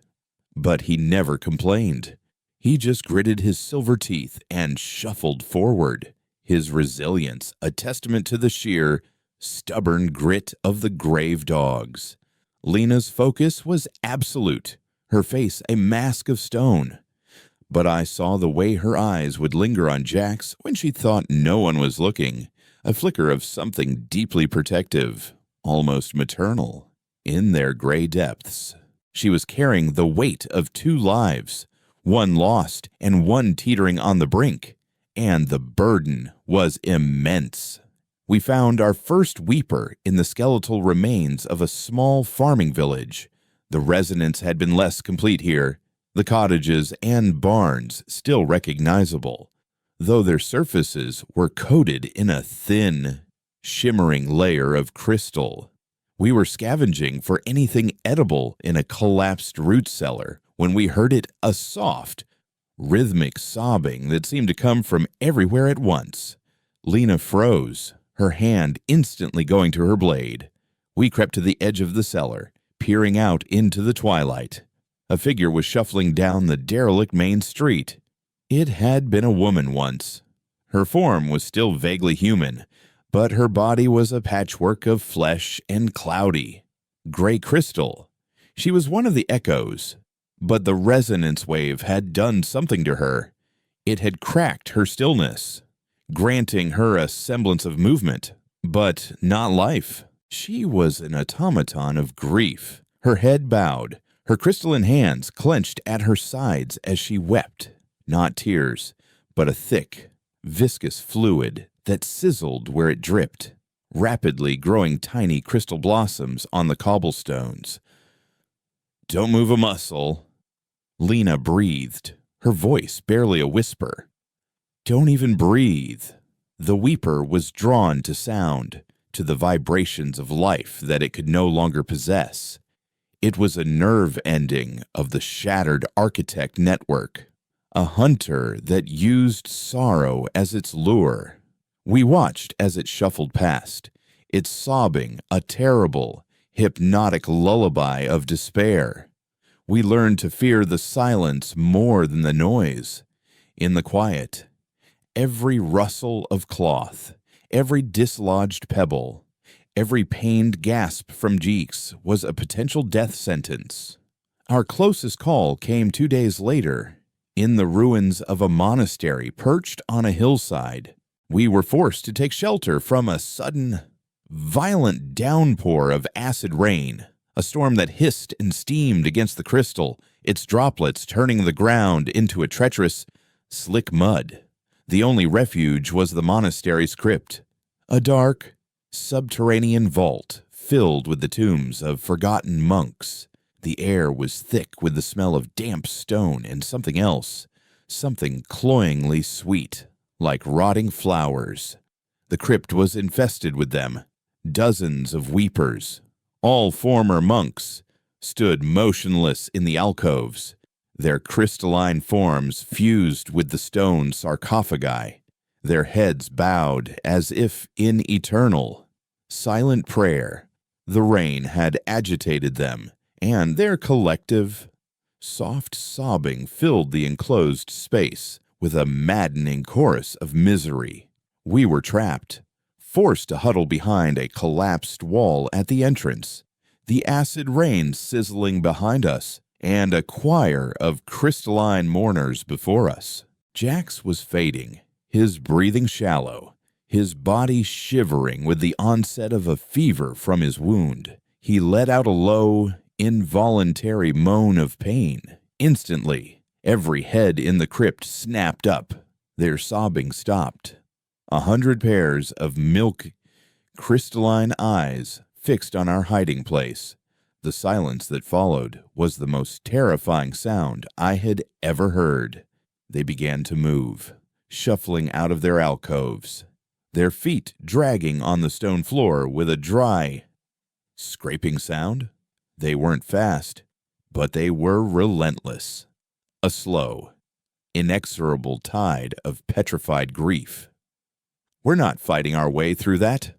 But he never complained. He just gritted his silver teeth and shuffled forward, his resilience a testament to the sheer, stubborn grit of the grave dogs. Lena's focus was absolute, her face a mask of stone. But I saw the way her eyes would linger on Jax when she thought no one was looking, a flicker of something deeply protective, almost maternal, in their gray depths. She was carrying the weight of 2 lives, one lost and one teetering on the brink, and the burden was immense. We found our first weeper in the skeletal remains of a small farming village. The resonance had been less complete here, the cottages and barns still recognizable, though their surfaces were coated in a thin, shimmering layer of crystal. We were scavenging for anything edible in a collapsed root cellar when we heard a soft, rhythmic sobbing that seemed to come from everywhere at once. Lena froze, her hand instantly going to her blade. We crept to the edge of the cellar, peering out into the twilight. A figure was shuffling down the derelict main street. It had been a woman once. Her form was still vaguely human, but her body was a patchwork of flesh and cloudy, gray crystal. She was one of the echoes, but the resonance wave had done something to her. It had cracked her stillness, granting her a semblance of movement, but not life. She was an automaton of grief, her head bowed, her crystalline hands clenched at her sides as she wept, not tears, but a thick, viscous fluid that sizzled where it dripped, rapidly growing tiny crystal blossoms on the cobblestones. "Don't move a muscle," Lena breathed, her voice barely a whisper. "Don't even breathe." The weeper was drawn to sound, to the vibrations of life that it could no longer possess. It was a nerve ending of the shattered architect network, a hunter that used sorrow as its lure. We watched as it shuffled past, its sobbing a terrible, hypnotic lullaby of despair. We learned to fear the silence more than the noise. In the quiet, every rustle of cloth, every dislodged pebble, every pained gasp from Jeeks was a potential death sentence. Our closest call came 2 days later, in the ruins of a monastery perched on a hillside. We were forced to take shelter from a sudden, violent downpour of acid rain, a storm that hissed and steamed against the crystal, its droplets turning the ground into a treacherous, slick mud. The only refuge was the monastery's crypt, a dark, subterranean vault filled with the tombs of forgotten monks. The air was thick with the smell of damp stone and something else, something cloyingly sweet, like rotting flowers. The crypt was infested with them. Dozens of weepers, all former monks, stood motionless in the alcoves, their crystalline forms fused with the stone sarcophagi, their heads bowed as if in eternal, silent prayer. The rain had agitated them, and their collective, soft sobbing filled the enclosed space with a maddening chorus of misery. We were trapped, forced to huddle behind a collapsed wall at the entrance, the acid rain sizzling behind us, and a choir of crystalline mourners before us. Jax was fading, his breathing shallow, his body shivering with the onset of a fever from his wound. He let out a low, involuntary moan of pain. Instantly, every head in the crypt snapped up. Their sobbing stopped. 100 pairs of milk, crystalline eyes fixed on our hiding place. The silence that followed was the most terrifying sound I had ever heard. They began to move, shuffling out of their alcoves, their feet dragging on the stone floor with a dry, scraping sound. They weren't fast, but they were relentless. A slow, inexorable tide of petrified grief. "We're not fighting our way through that,"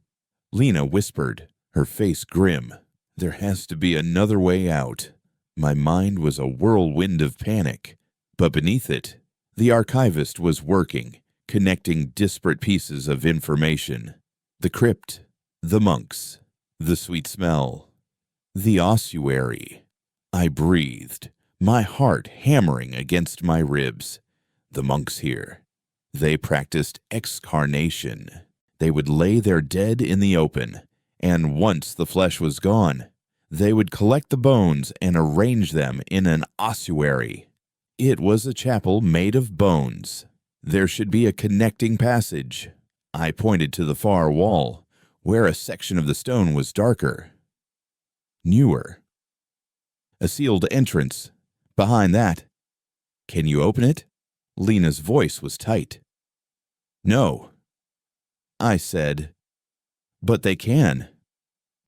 Lena whispered, her face grim. There has to be another way out. My mind was a whirlwind of panic, but beneath it, the archivist was working, connecting disparate pieces of information. The crypt, the monks, the sweet smell, the ossuary. I breathed, my heart hammering against my ribs. The monks here, they practiced excarnation. They would lay their dead in the open, and once the flesh was gone, they would collect the bones and arrange them in an ossuary. It was a chapel made of bones. There should be a connecting passage. I pointed to the far wall, where a section of the stone was darker, newer. A sealed entrance. Behind that. Can you open it? Lena's voice was tight. No, I said. But they can.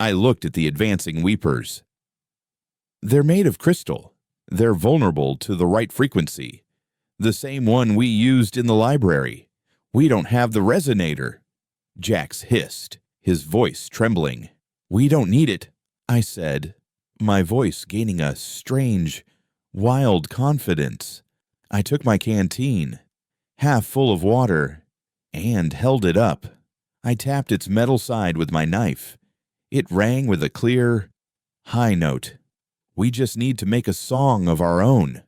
I looked at the advancing weepers. They're made of crystal. They're vulnerable to the right frequency. The same one we used in the library. We don't have the resonator. Jax hissed, his voice trembling. We don't need it, I said, my voice gaining a strange, wild confidence. I took my canteen, half full of water, and held it up. I tapped its metal side with my knife. It rang with a clear, high note. We just need to make a song of our own.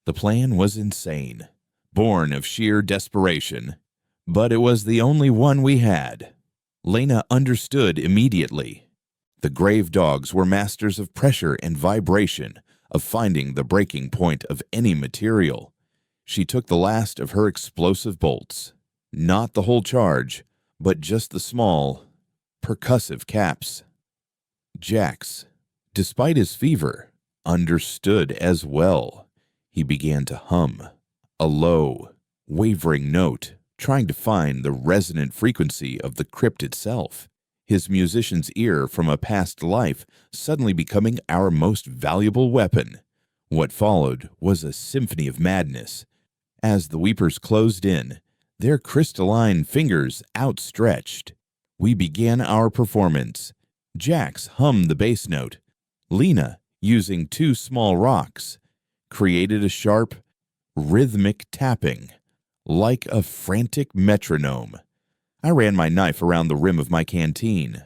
The plan was insane, born of sheer desperation, but it was the only one we had. Lena understood immediately. The grave dogs were masters of pressure and vibration, of finding the breaking point of any material. She took the last of her explosive bolts. Not the whole charge, but just the small, percussive caps. Jax, despite his fever, understood as well. He began to hum, a low, wavering note, trying to find the resonant frequency of the crypt itself. His musician's ear from a past life suddenly becoming our most valuable weapon. What followed was a symphony of madness. As the weepers closed in, their crystalline fingers outstretched, we began our performance. Jax hummed the bass note. Lena, using 2 small rocks, created a sharp, rhythmic tapping, like a frantic metronome. I ran my knife around the rim of my canteen,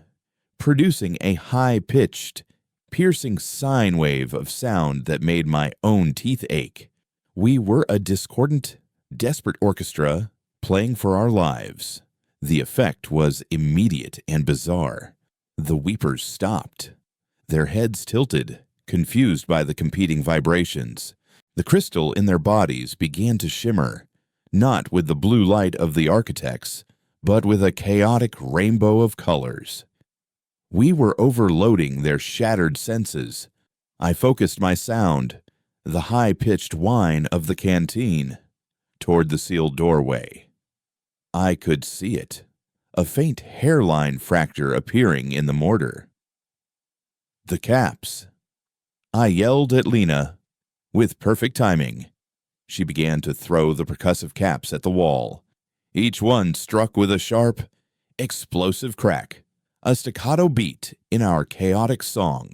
producing a high-pitched, piercing sine wave of sound that made my own teeth ache. We were a discordant, desperate orchestra playing for our lives. The effect was immediate and bizarre. The weepers stopped, their heads tilted, confused by the competing vibrations. The crystal in their bodies began to shimmer, not with the blue light of the architects, but with a chaotic rainbow of colors. We were overloading their shattered senses. I focused my sound, the high-pitched whine of the canteen, toward the sealed doorway. I could see it, a faint hairline fracture appearing in the mortar. The caps. I yelled at Lena. With perfect timing, she began to throw the percussive caps at the wall. Each one struck with a sharp, explosive crack, a staccato beat in our chaotic song.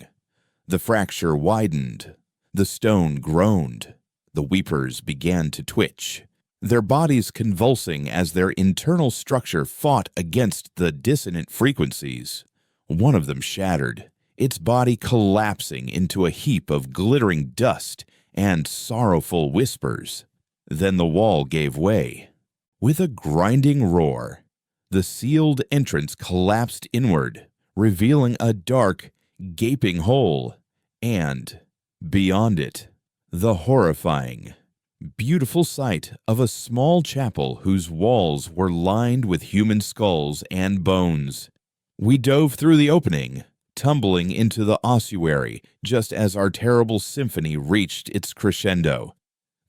The fracture widened. The stone groaned. The weepers began to twitch, their bodies convulsing as their internal structure fought against the dissonant frequencies. One of them shattered, its body collapsing into a heap of glittering dust and sorrowful whispers. Then the wall gave way. With a grinding roar, the sealed entrance collapsed inward, revealing a dark, gaping hole, and, beyond it, the horrifying, beautiful sight of a small chapel whose walls were lined with human skulls and bones. We dove through the opening, tumbling into the ossuary just as our terrible symphony reached its crescendo.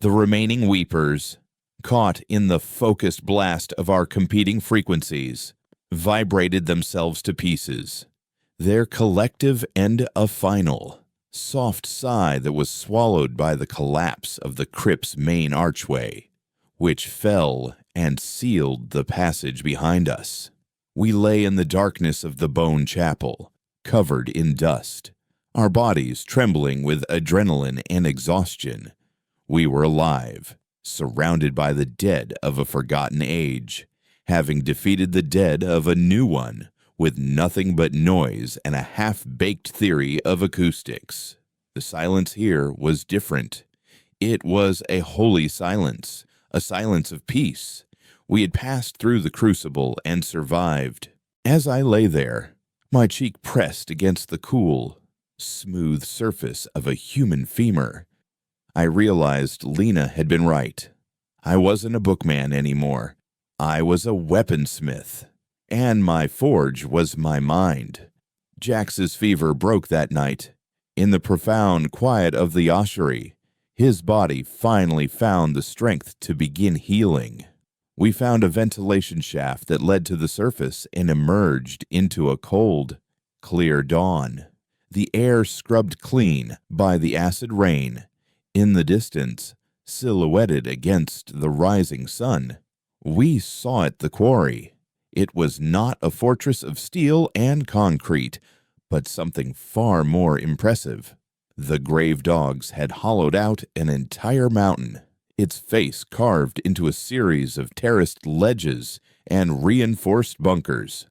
The remaining weepers, caught in the focused blast of our competing frequencies, vibrated themselves to pieces, their collective and a final, soft sigh that was swallowed by the collapse of the crypt's main archway, which fell and sealed the passage behind us. We lay in the darkness of the bone chapel, covered in dust, our bodies trembling with adrenaline and exhaustion. We were alive, surrounded by the dead of a forgotten age, having defeated the dead of a new one, with nothing but noise and a half-baked theory of acoustics. The silence here was different. It was a holy silence, a silence of peace. We had passed through the crucible and survived. As I lay there, my cheek pressed against the cool, smooth surface of a human femur, I realized Lena had been right. I wasn't a bookman anymore. I was a weaponsmith. And my forge was my mind. Jax's fever broke that night. In the profound quiet of the ossuary, his body finally found the strength to begin healing. We found a ventilation shaft that led to the surface and emerged into a cold, clear dawn. The air scrubbed clean by the acid rain. In the distance, silhouetted against the rising sun, we saw it, the quarry. It was not a fortress of steel and concrete, but something far more impressive. The grave dogs had hollowed out an entire mountain, its face carved into a series of terraced ledges and reinforced bunkers,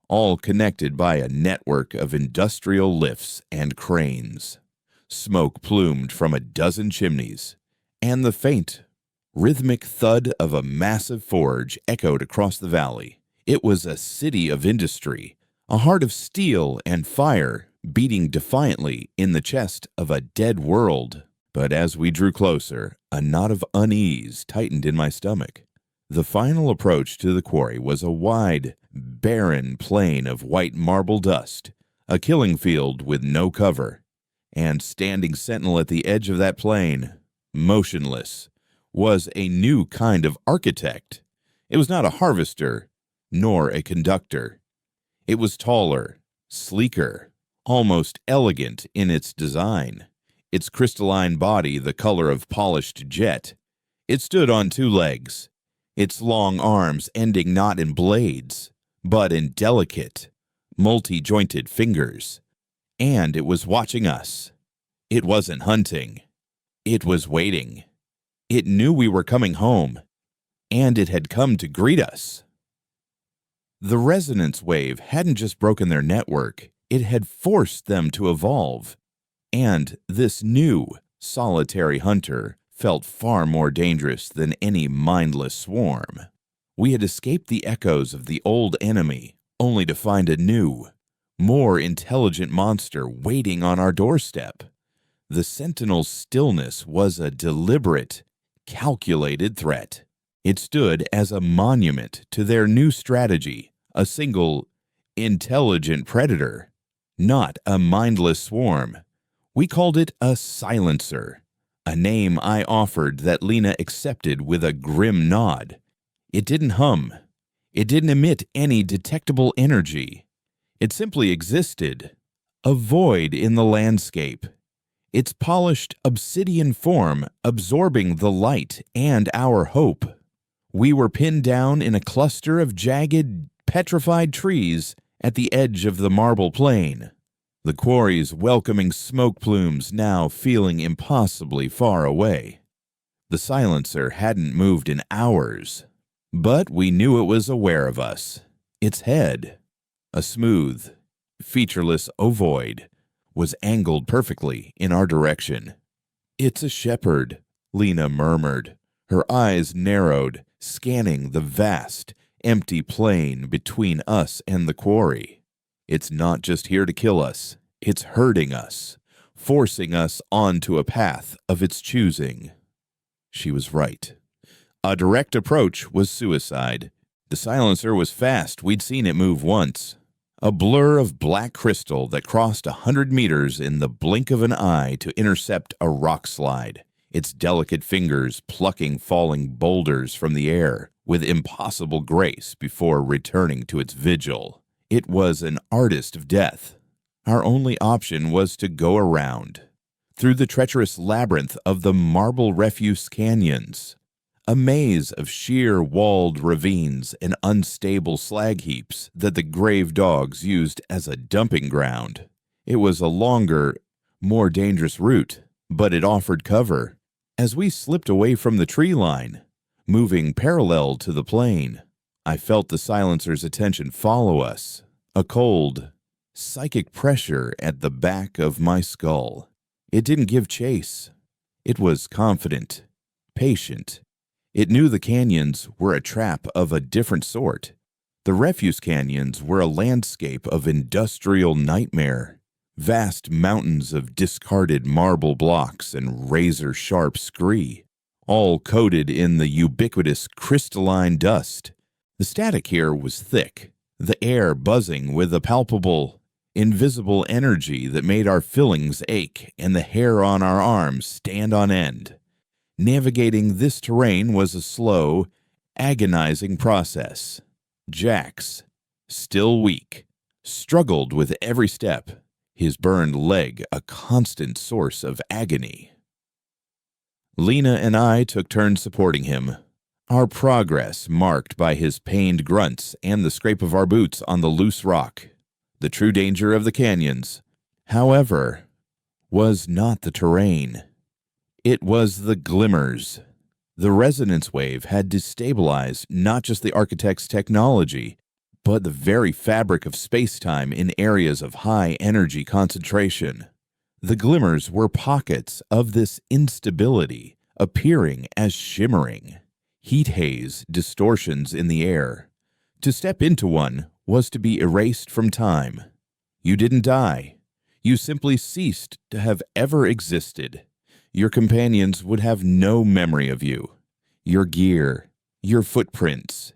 all connected by a network of industrial lifts and cranes. Smoke plumed from a dozen chimneys, and the faint, rhythmic thud of a massive forge echoed across the valley. It was a city of industry, a heart of steel and fire beating defiantly in the chest of a dead world. But as we drew closer, a knot of unease tightened in my stomach. The final approach to the quarry was a wide, barren plain of white marble dust, a killing field with no cover. And standing sentinel at the edge of that plain, motionless, was a new kind of architect. It was not a harvester, nor a conductor. It was taller, sleeker, almost elegant in its design, its crystalline body the color of polished jet. It stood on two legs, its long arms ending not in blades, but in delicate, multi-jointed fingers. And it was watching us. It wasn't hunting. It was waiting. It knew we were coming home, and it had come to greet us. The resonance wave hadn't just broken their network, it had forced them to evolve. And this new, solitary hunter felt far more dangerous than any mindless swarm. We had escaped the echoes of the old enemy, only to find a new, more intelligent monster waiting on our doorstep. The sentinel's stillness was a deliberate, calculated threat. It stood as a monument to their new strategy, a single, intelligent predator, not a mindless swarm. We called it a silencer, a name I offered that Lena accepted with a grim nod. It didn't hum. It didn't emit any detectable energy. It simply existed, a void in the landscape, its polished obsidian form absorbing the light and our hope. We were pinned down in a cluster of jagged, petrified trees at the edge of the marble plain, the quarry's welcoming smoke plumes now feeling impossibly far away. The silencer hadn't moved in hours, but we knew it was aware of us. Its head, a smooth, featureless ovoid, was angled perfectly in our direction. "It's a shepherd," Lena murmured, her eyes narrowed, scanning the vast, empty plain between us and the quarry. "It's not just here to kill us, it's herding us, forcing us onto a path of its choosing." She was right. A direct approach was suicide. The silencer was fast. We'd seen it move once. A blur of black crystal that crossed 100 meters in the blink of an eye to intercept a rock slide, its delicate fingers plucking falling boulders from the air with impossible grace before returning to its vigil. It was an artist of death. Our only option was to go around, through the treacherous labyrinth of the marble refuse canyons, a maze of sheer walled ravines and unstable slag heaps that the grave dogs used as a dumping ground. It was a longer, more dangerous route, but it offered cover. As we slipped away from the tree line, moving parallel to the plane, I felt the silencer's attention follow us, a cold, psychic pressure at the back of my skull. It didn't give chase. It was confident, patient. It knew the canyons were a trap of a different sort. The refuse canyons were a landscape of industrial nightmare. Vast mountains of discarded marble blocks and razor-sharp scree, all coated in the ubiquitous crystalline dust. The static here was thick, the air buzzing with a palpable, invisible energy that made our fillings ache and the hair on our arms stand on end. Navigating this terrain was a slow, agonizing process. Jax, still weak, struggled with every step, his burned leg a constant source of agony. Lena and I took turns supporting him, our progress marked by his pained grunts and the scrape of our boots on the loose rock. The true danger of the canyons, however, was not the terrain. It was the glimmers. The resonance wave had destabilized not just the architect's technology, but the very fabric of space-time in areas of high energy concentration. The glimmers were pockets of this instability, appearing as shimmering heat haze distortions in the air. To step into one was to be erased from time. You didn't die. You simply ceased to have ever existed. Your companions would have no memory of you. Your gear, your footprints,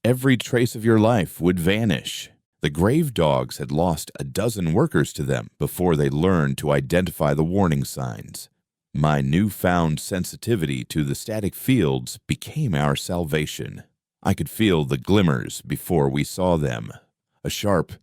every trace of your life would vanish. The grave dogs had lost a dozen workers to them before they learned to identify the warning signs. My newfound sensitivity to the static fields became our salvation. I could feel the glimmers before we saw them, a sharp,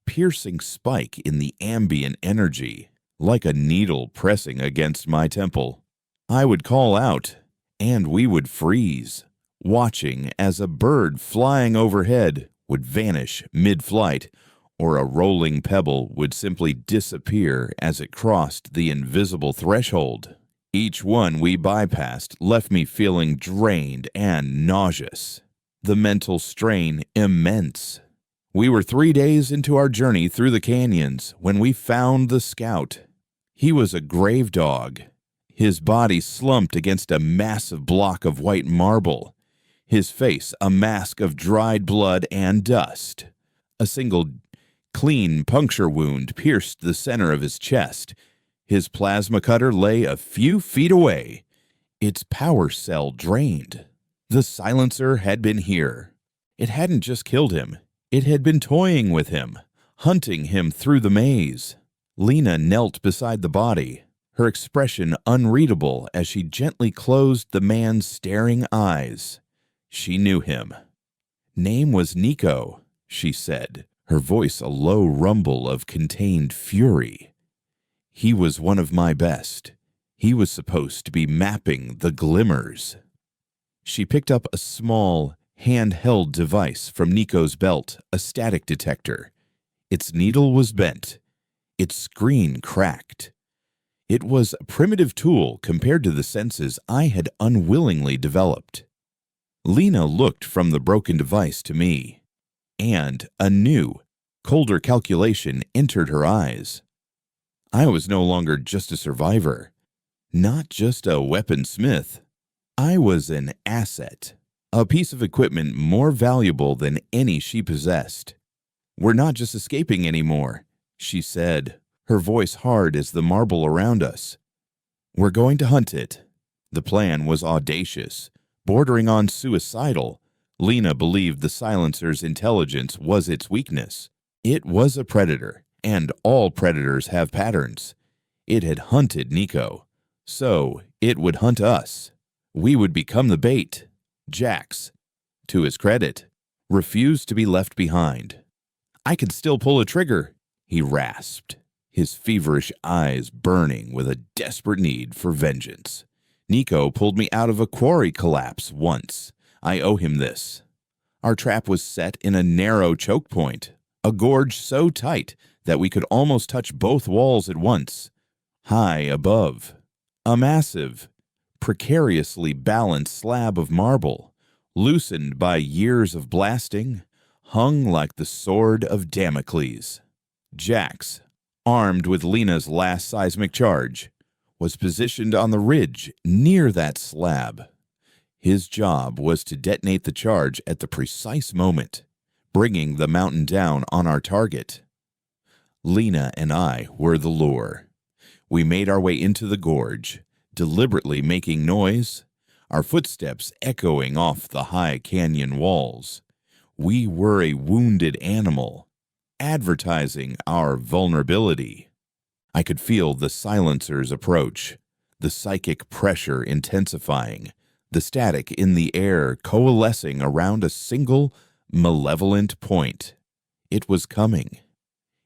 piercing spike in the ambient energy, like a needle pressing against my temple. I would call out, and we would freeze, watching as a bird flying overhead would vanish mid-flight, or a rolling pebble would simply disappear as it crossed the invisible threshold. Each one we bypassed left me feeling drained and nauseous. The mental strain immense. We were 3 days into our journey through the canyons when we found the scout. He was a grave dog, his body slumped against a massive block of white marble, his face a mask of dried blood and dust. A single clean puncture wound pierced the center of his chest. His plasma cutter lay a few feet away, its power cell drained. The silencer had been here. It hadn't just killed him. It had been toying with him, hunting him through the maze. Lena knelt beside the body, her expression unreadable as she gently closed the man's staring eyes. She knew him. Name was Nico, she said, her voice a low rumble of contained fury. He was one of my best. He was supposed to be mapping the glimmers. She picked up a small, handheld device from Nico's belt, a static detector. Its needle was bent. Its screen cracked. It was a primitive tool compared to the senses I had unwillingly developed. Lena looked from the broken device to me, and a new, colder calculation entered her eyes. I was no longer just a survivor, not just a weaponsmith. I was an asset, a piece of equipment more valuable than any she possessed. We're not just escaping anymore, she said, her voice hard as the marble around us. We're going to hunt it. The plan was audacious, bordering on suicidal. Lena believed the silencer's intelligence was its weakness. It was a predator, and all predators have patterns. It had hunted Nico, so it would hunt us. We would become the bait. Jax, to his credit, refused to be left behind. I could still pull a trigger, he rasped, his feverish eyes burning with a desperate need for vengeance. Nico pulled me out of a quarry collapse once. I owe him this. Our trap was set in a narrow choke point, a gorge so tight that we could almost touch both walls at once, high above. A massive, precariously balanced slab of marble, loosened by years of blasting, hung like the sword of Damocles. Jax, armed with Lena's last seismic charge, was positioned on the ridge near that slab. His job was to detonate the charge at the precise moment, bringing the mountain down on our target. Lena and I were the lure. We made our way into the gorge, deliberately making noise, our footsteps echoing off the high canyon walls. We were a wounded animal, advertising our vulnerability. I could feel the silencers approach, the psychic pressure intensifying, the static in the air coalescing around a single, malevolent point. It was coming.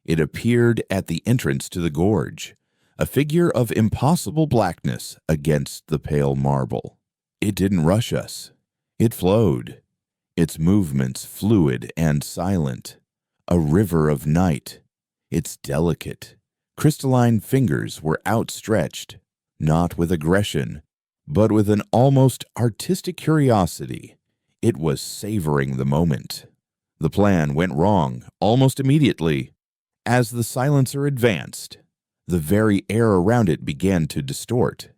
It appeared at the entrance to the gorge, a figure of impossible blackness against the pale marble. It didn't rush us. It flowed, its movements fluid and silent, a river of night. Its delicate, crystalline fingers were outstretched, not with aggression, but with an almost artistic curiosity. It was savoring the moment. The plan went wrong almost immediately. As the silencer advanced, the very air around it began to distort.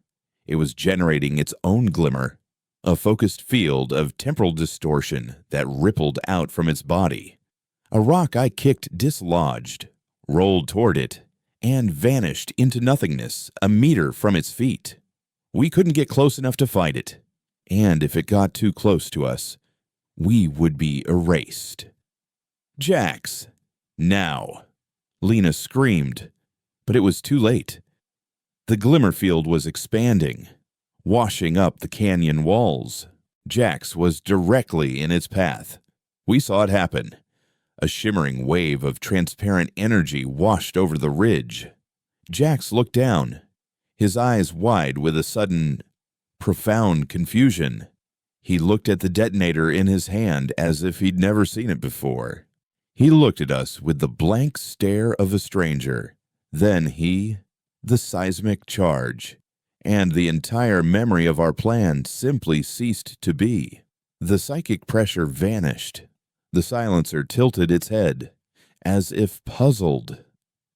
It was generating its own glimmer, a focused field of temporal distortion that rippled out from its body. A rock I kicked dislodged, rolled toward it, and vanished into nothingness a meter from its feet. We couldn't get close enough to fight it, and if it got too close to us, we would be erased. Jax, now! Lena screamed, but it was too late. The glimmer field was expanding, washing up the canyon walls. Jax was directly in its path. We saw it happen. A shimmering wave of transparent energy washed over the ridge. Jax looked down, his eyes wide with a sudden, profound confusion. He looked at the detonator in his hand as if he'd never seen it before. He looked at us with the blank stare of a stranger. Then the seismic charge, and the entire memory of our plan simply ceased to be. The psychic pressure vanished. The silencer tilted its head, as if puzzled.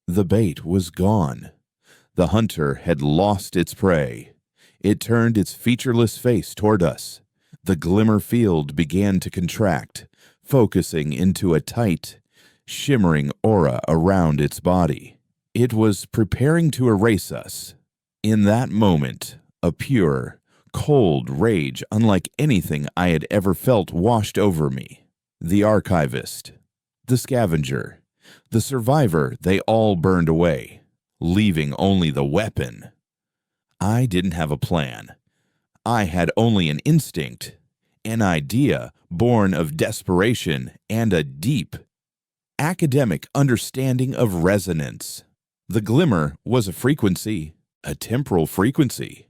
The bait was gone. The hunter had lost its prey. It turned its featureless face toward us. The glimmer field began to contract, focusing into a tight, shimmering aura around its body. It was preparing to erase us. In that moment, a pure, cold rage unlike anything I had ever felt washed over me. The archivist, the scavenger, the survivor, they all burned away, leaving only the weapon. I didn't have a plan. I had only an instinct, an idea born of desperation and a deep, academic understanding of resonance. The glimmer was a frequency, a temporal frequency,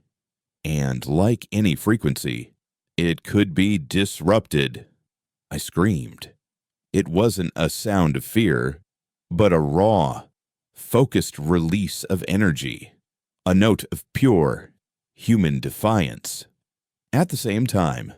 and like any frequency, it could be disrupted. I screamed. It wasn't a sound of fear, but a raw, focused release of energy, a note of pure, human defiance. At the same time,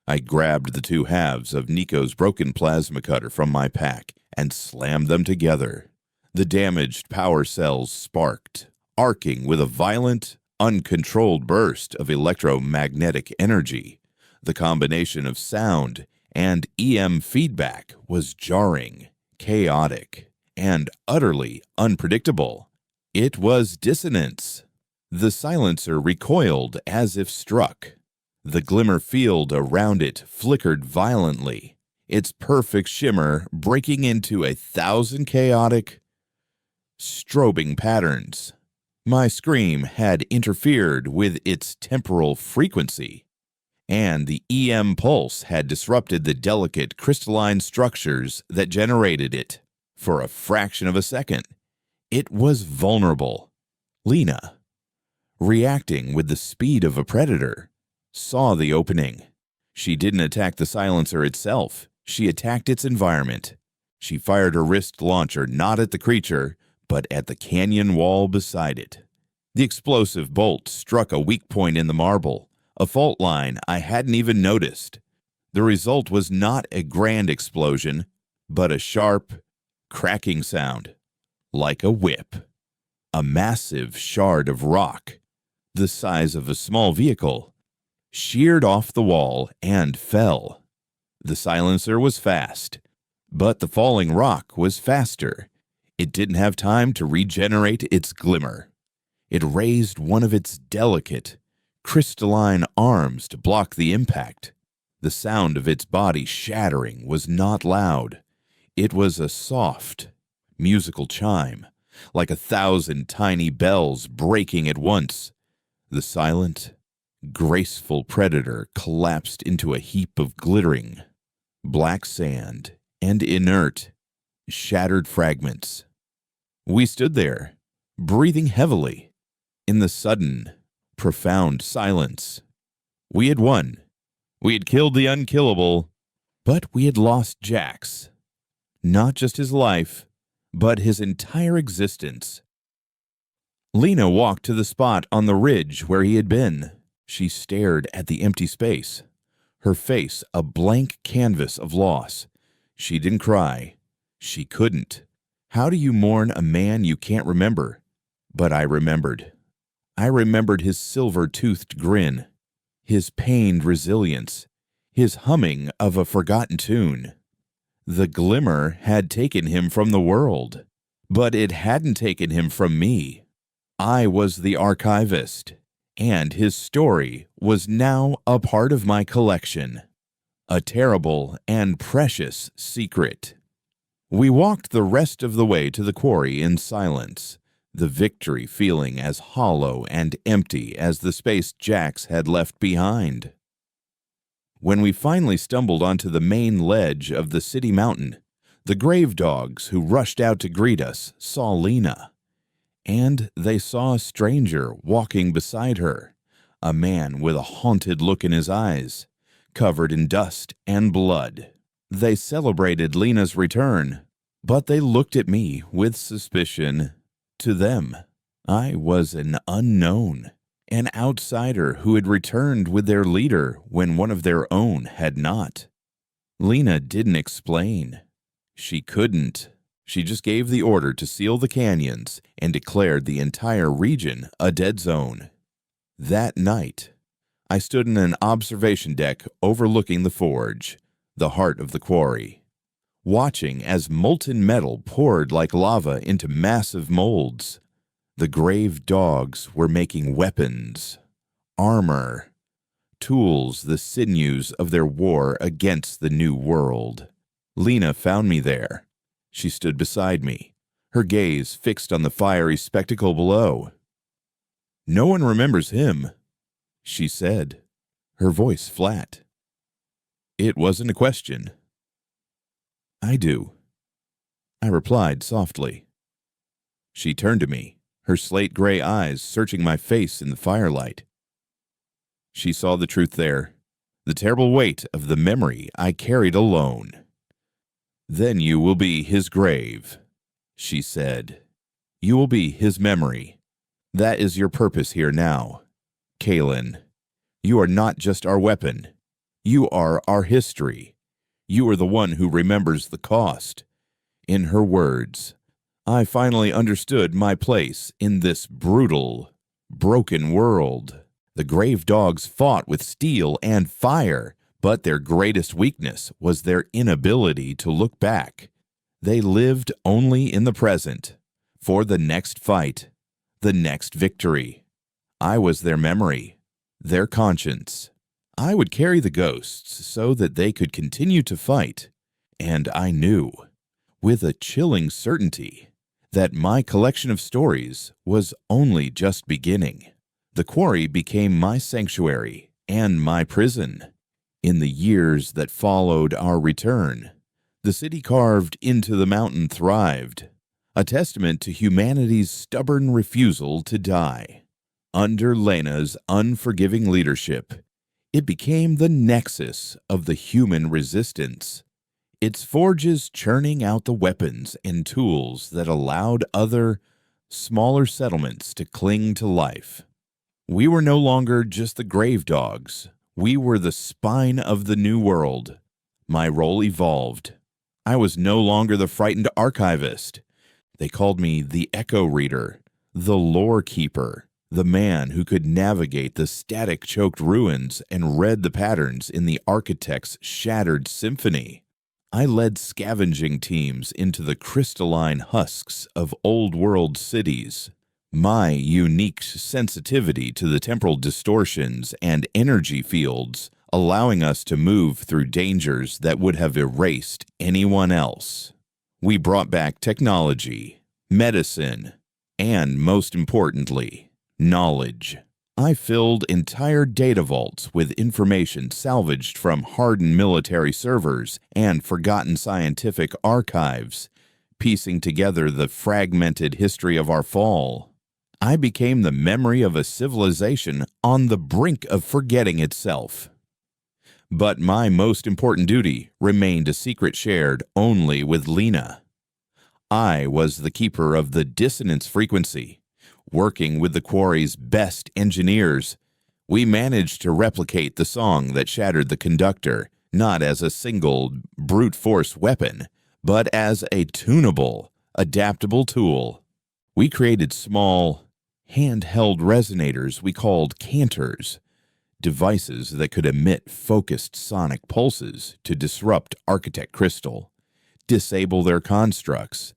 I grabbed the two halves of Nico's broken plasma cutter from my pack and slammed them together. The damaged power cells sparked, arcing with a violent, uncontrolled burst of electromagnetic energy. The combination of sound and EM feedback was jarring, chaotic, and utterly unpredictable. It was dissonance. The silencer recoiled as if struck. The glimmer field around it flickered violently, its perfect shimmer breaking into 1,000 chaotic, strobing patterns. My scream had interfered with its temporal frequency, and the EM pulse had disrupted the delicate crystalline structures that generated it. For a fraction of a second, it was vulnerable. Lena, reacting with the speed of a predator, saw the opening. She didn't attack the silencer itself. She attacked its environment. She fired her wrist launcher not at the creature, but at the canyon wall beside it. The explosive bolt struck a weak point in the marble, a fault line I hadn't even noticed. The result was not a grand explosion, but a sharp, cracking sound, like a whip. A massive shard of rock, the size of a small vehicle, sheared off the wall and fell. The silencer was fast, but the falling rock was faster. It didn't have time to regenerate its glimmer. It raised one of its delicate, crystalline arms to block the impact. The sound of its body shattering was not loud. It was a soft, musical chime, like 1,000 tiny bells breaking at once. The silent, graceful predator collapsed into a heap of glittering, black sand and inert, shattered fragments. We stood there, breathing heavily, in the sudden, profound silence. We had won. We had killed the unkillable, but we had lost Jax. Not just his life, but his entire existence. Lena walked to the spot on the ridge where he had been. She stared at the empty space, her face a blank canvas of loss. She didn't cry. She couldn't. How do you mourn a man you can't remember? But I remembered. I remembered his silver-toothed grin, his pained resilience, his humming of a forgotten tune. The glimmer had taken him from the world, but it hadn't taken him from me. I was the archivist, and his story was now a part of my collection. A terrible and precious secret. We walked the rest of the way to the quarry in silence, the victory feeling as hollow and empty as the space Jax had left behind. When we finally stumbled onto the main ledge of the city mountain, the grave dogs who rushed out to greet us saw Lena. And they saw a stranger walking beside her, a man with a haunted look in his eyes, covered in dust and blood. They celebrated Lena's return, but they looked at me with suspicion. To them, I was an unknown, an outsider who had returned with their leader when one of their own had not. Lena didn't explain. She couldn't. She just gave the order to seal the canyons and declared the entire region a dead zone. That night, I stood in an observation deck overlooking the forge, the heart of the quarry, watching as molten metal poured like lava into massive molds. The grave dogs were making weapons, armor, tools, the sinews of their war against the new world. Lena found me there. She stood beside me, her gaze fixed on the fiery spectacle below. "No one remembers him," she said, her voice flat. It wasn't a question. "I do," I replied softly. She turned to me, her slate-gray eyes searching my face in the firelight. She saw the truth there, the terrible weight of the memory I carried alone. "Then you will be his grave," she said. "You will be his memory. That is your purpose here now. Kalen, you are not just our weapon. You are our history. You are the one who remembers the cost." In her words, I finally understood my place in this brutal, broken world. The grave dogs fought with steel and fire, but their greatest weakness was their inability to look back. They lived only in the present, for the next fight, the next victory. I was their memory, their conscience. I would carry the ghosts so that they could continue to fight, and I knew, with a chilling certainty, that my collection of stories was only just beginning. The quarry became my sanctuary and my prison. In the years that followed our return, the city carved into the mountain thrived, a testament to humanity's stubborn refusal to die. Under Lena's unforgiving leadership, it became the nexus of the human resistance. its forges churning out the weapons and tools that allowed other, smaller settlements to cling to life. We were no longer just the grave dogs. We were the spine of the new world. My role evolved. I was no longer the frightened archivist. They called me the echo reader, the lore keeper, the man who could navigate the static-choked ruins and read the patterns in the architect's shattered symphony. I led scavenging teams into the crystalline husks of old-world cities. My unique sensitivity to the temporal distortions and energy fields, allowing us to move through dangers that would have erased anyone else. We brought back technology, medicine, and, most importantly, knowledge. I filled entire data vaults with information salvaged from hardened military servers and forgotten scientific archives, piecing together the fragmented history of our fall. I became the memory of a civilization on the brink of forgetting itself. But my most important duty remained a secret shared only with Lena. I was the keeper of the dissonance frequency. Working with the quarry's best engineers, we managed to replicate the song that shattered the conductor, not as a single brute force weapon, but as a tunable, adaptable tool. We created small, handheld resonators we called cantors, devices that could emit focused sonic pulses to disrupt Architect Crystal, disable their constructs,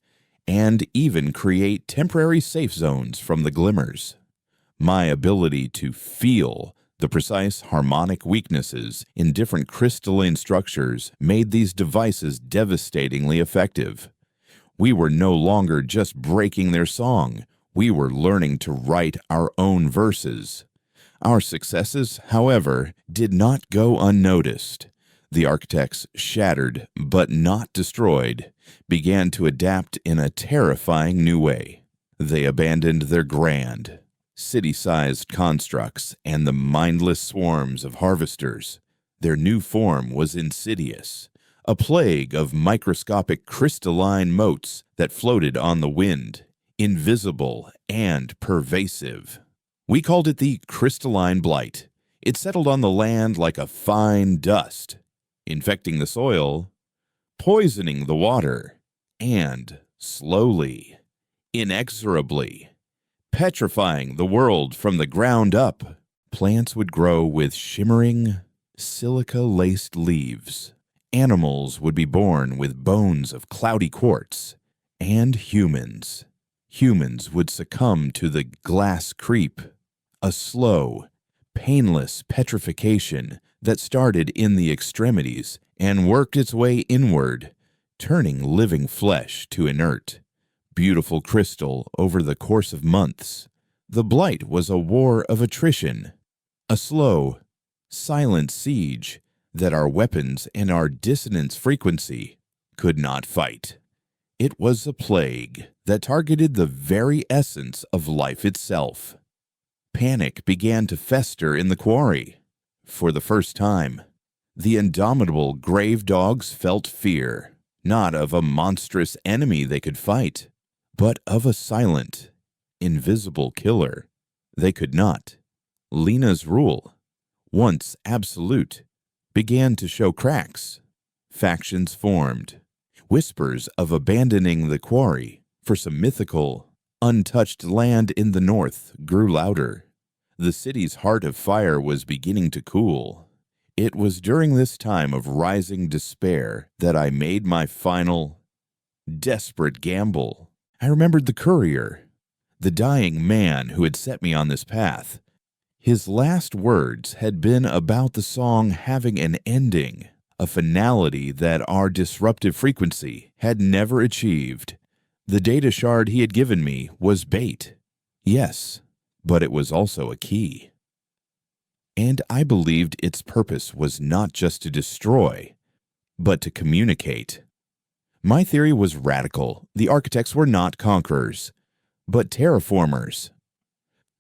and even create temporary safe zones from the glimmers. My ability to feel the precise harmonic weaknesses in different crystalline structures made these devices devastatingly effective. We were no longer just breaking their song, we were learning to write our own verses. Our successes, however, did not go unnoticed. The architects, shattered but not destroyed, began to adapt in a terrifying new way. They abandoned their grand, city-sized constructs and the mindless swarms of harvesters. Their new form was insidious, a plague of microscopic crystalline motes that floated on the wind, invisible and pervasive. We called it the crystalline blight. It settled on the land like a fine dust, infecting the soil, poisoning the water, and slowly, inexorably, petrifying the world from the ground up. Plants would grow with shimmering, silica-laced leaves. Animals would be born with bones of cloudy quartz. And humans would succumb to the glass creep, a slow, painless petrification that started in the extremities and worked its way inward, turning living flesh to inert, beautiful crystal over the course of months. The blight was a war of attrition, a slow, silent siege that our weapons and our dissonance frequency could not fight. It was a plague that targeted the very essence of life itself. Panic began to fester in the quarry. For the first time, the indomitable grave dogs felt fear, not of a monstrous enemy they could fight, but of a silent, invisible killer they could not. Lena's rule, once absolute, began to show cracks. Factions formed. Whispers of abandoning the quarry for some mythical, untouched land in the north grew louder. The city's heart of fire was beginning to cool. It was during this time of rising despair that I made my final, desperate gamble. I remembered the courier, the dying man who had set me on this path. His last words had been about the song having an ending, a finality that our disruptive frequency had never achieved. The data shard he had given me was bait, yes, but it was also a key. And I believed its purpose was not just to destroy, but to communicate. My theory was radical. The architects were not conquerors, but terraformers.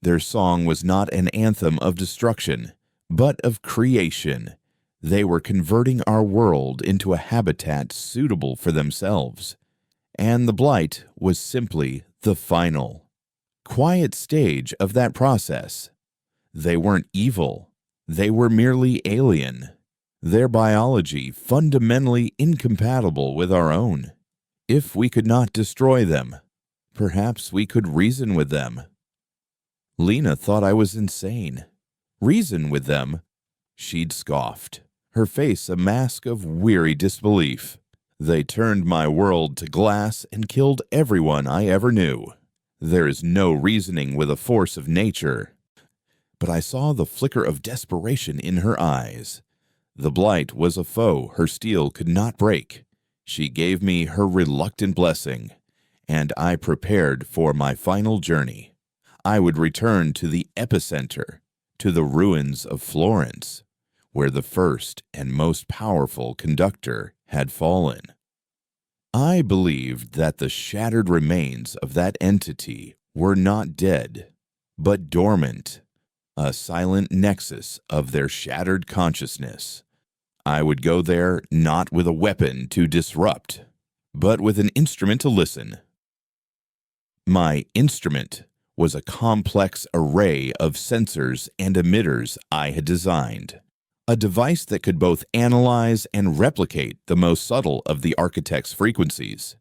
Their song was not an anthem of destruction, but of creation. They were converting our world into a habitat suitable for themselves, and the Blight was simply the final, quiet stage of that process. They weren't evil. They were merely alien, their biology fundamentally incompatible with our own. If we could not destroy them, perhaps we could reason with them. Lena thought I was insane. Reason with them? She'd scoffed, her face a mask of weary disbelief. They turned my world to glass and killed everyone I ever knew. There is no reasoning with a force of nature. But I saw the flicker of desperation in her eyes. The Blight was a foe her steel could not break. She gave me her reluctant blessing, and I prepared for my final journey. I would return to the epicenter, to the ruins of Florence, where the first and most powerful conductor had fallen. I believed that the shattered remains of that entity were not dead, but dormant, a silent nexus of their shattered consciousness. I would go there not with a weapon to disrupt, but with an instrument to listen. My instrument was a complex array of sensors and emitters I had designed, a device that could both analyze and replicate the most subtle of the architect's frequencies.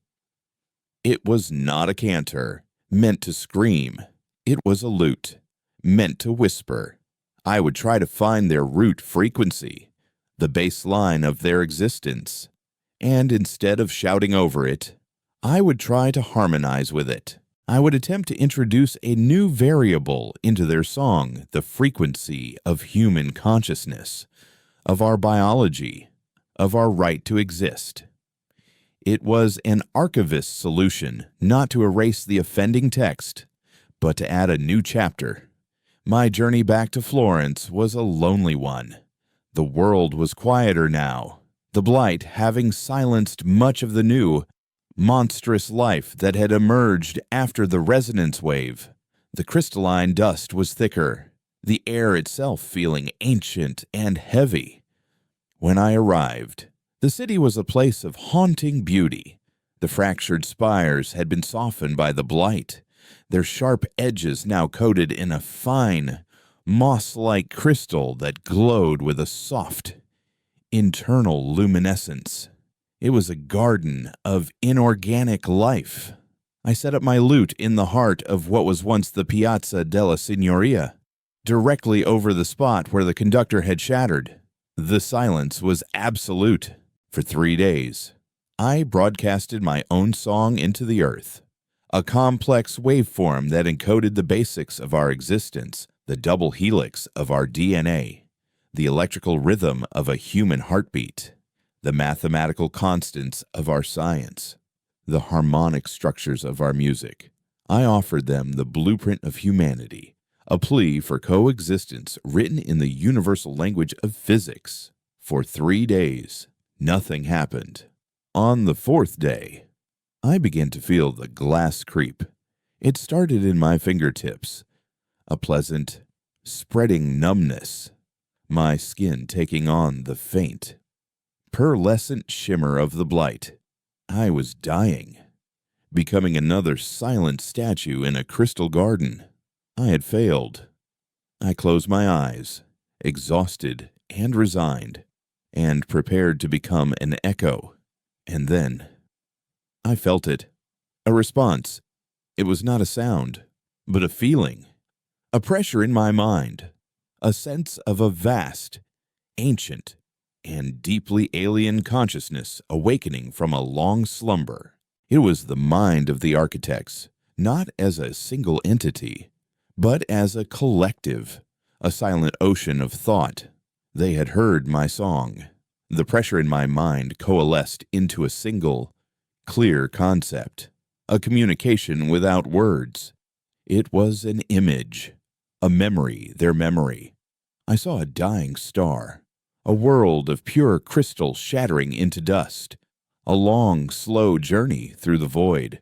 It was not a cantor, meant to scream. It was a lute, meant to whisper. I would try to find their root frequency, the baseline of their existence, and instead of shouting over it, I would try to harmonize with it. I would attempt to introduce a new variable into their song, the frequency of human consciousness, of our biology, of our right to exist. It was an archivist solution, not to erase the offending text, but to add a new chapter. My journey back to Florence was a lonely one. The world was quieter now, the Blight having silenced much of the new, monstrous life that had emerged after the resonance wave. The crystalline dust was thicker, the air itself feeling ancient and heavy. When I arrived, the city was a place of haunting beauty. The fractured spires had been softened by the Blight, their sharp edges now coated in a fine, moss-like crystal that glowed with a soft, internal luminescence. It was a garden of inorganic life. I set up my lute in the heart of what was once the Piazza della Signoria, directly over the spot where the conductor had shattered. The silence was absolute. For 3 days, I broadcasted my own song into the earth, a complex waveform that encoded the basics of our existence, the double helix of our DNA, the electrical rhythm of a human heartbeat, the mathematical constants of our science, the harmonic structures of our music. I offered them the blueprint of humanity, a plea for coexistence written in the universal language of physics. For 3 days, nothing happened. On the 4th day, I began to feel the glass creep. It started in my fingertips, a pleasant, spreading numbness, my skin taking on the faint, pearlescent shimmer of the Blight. I was dying, becoming another silent statue in a crystal garden. I had failed. I closed my eyes, exhausted and resigned, and prepared to become an echo. And then I felt it. A response. It was not a sound, but a feeling. A pressure in my mind. A sense of a vast, ancient, and deeply alien consciousness awakening from a long slumber. It was the mind of the architects, not as a single entity, but as a collective, a silent ocean of thought. They had heard my song. The pressure in my mind coalesced into a single, clear concept, a communication without words. It was an image, a memory, their memory. I saw a dying star, a world of pure crystal shattering into dust, a long, slow journey through the void,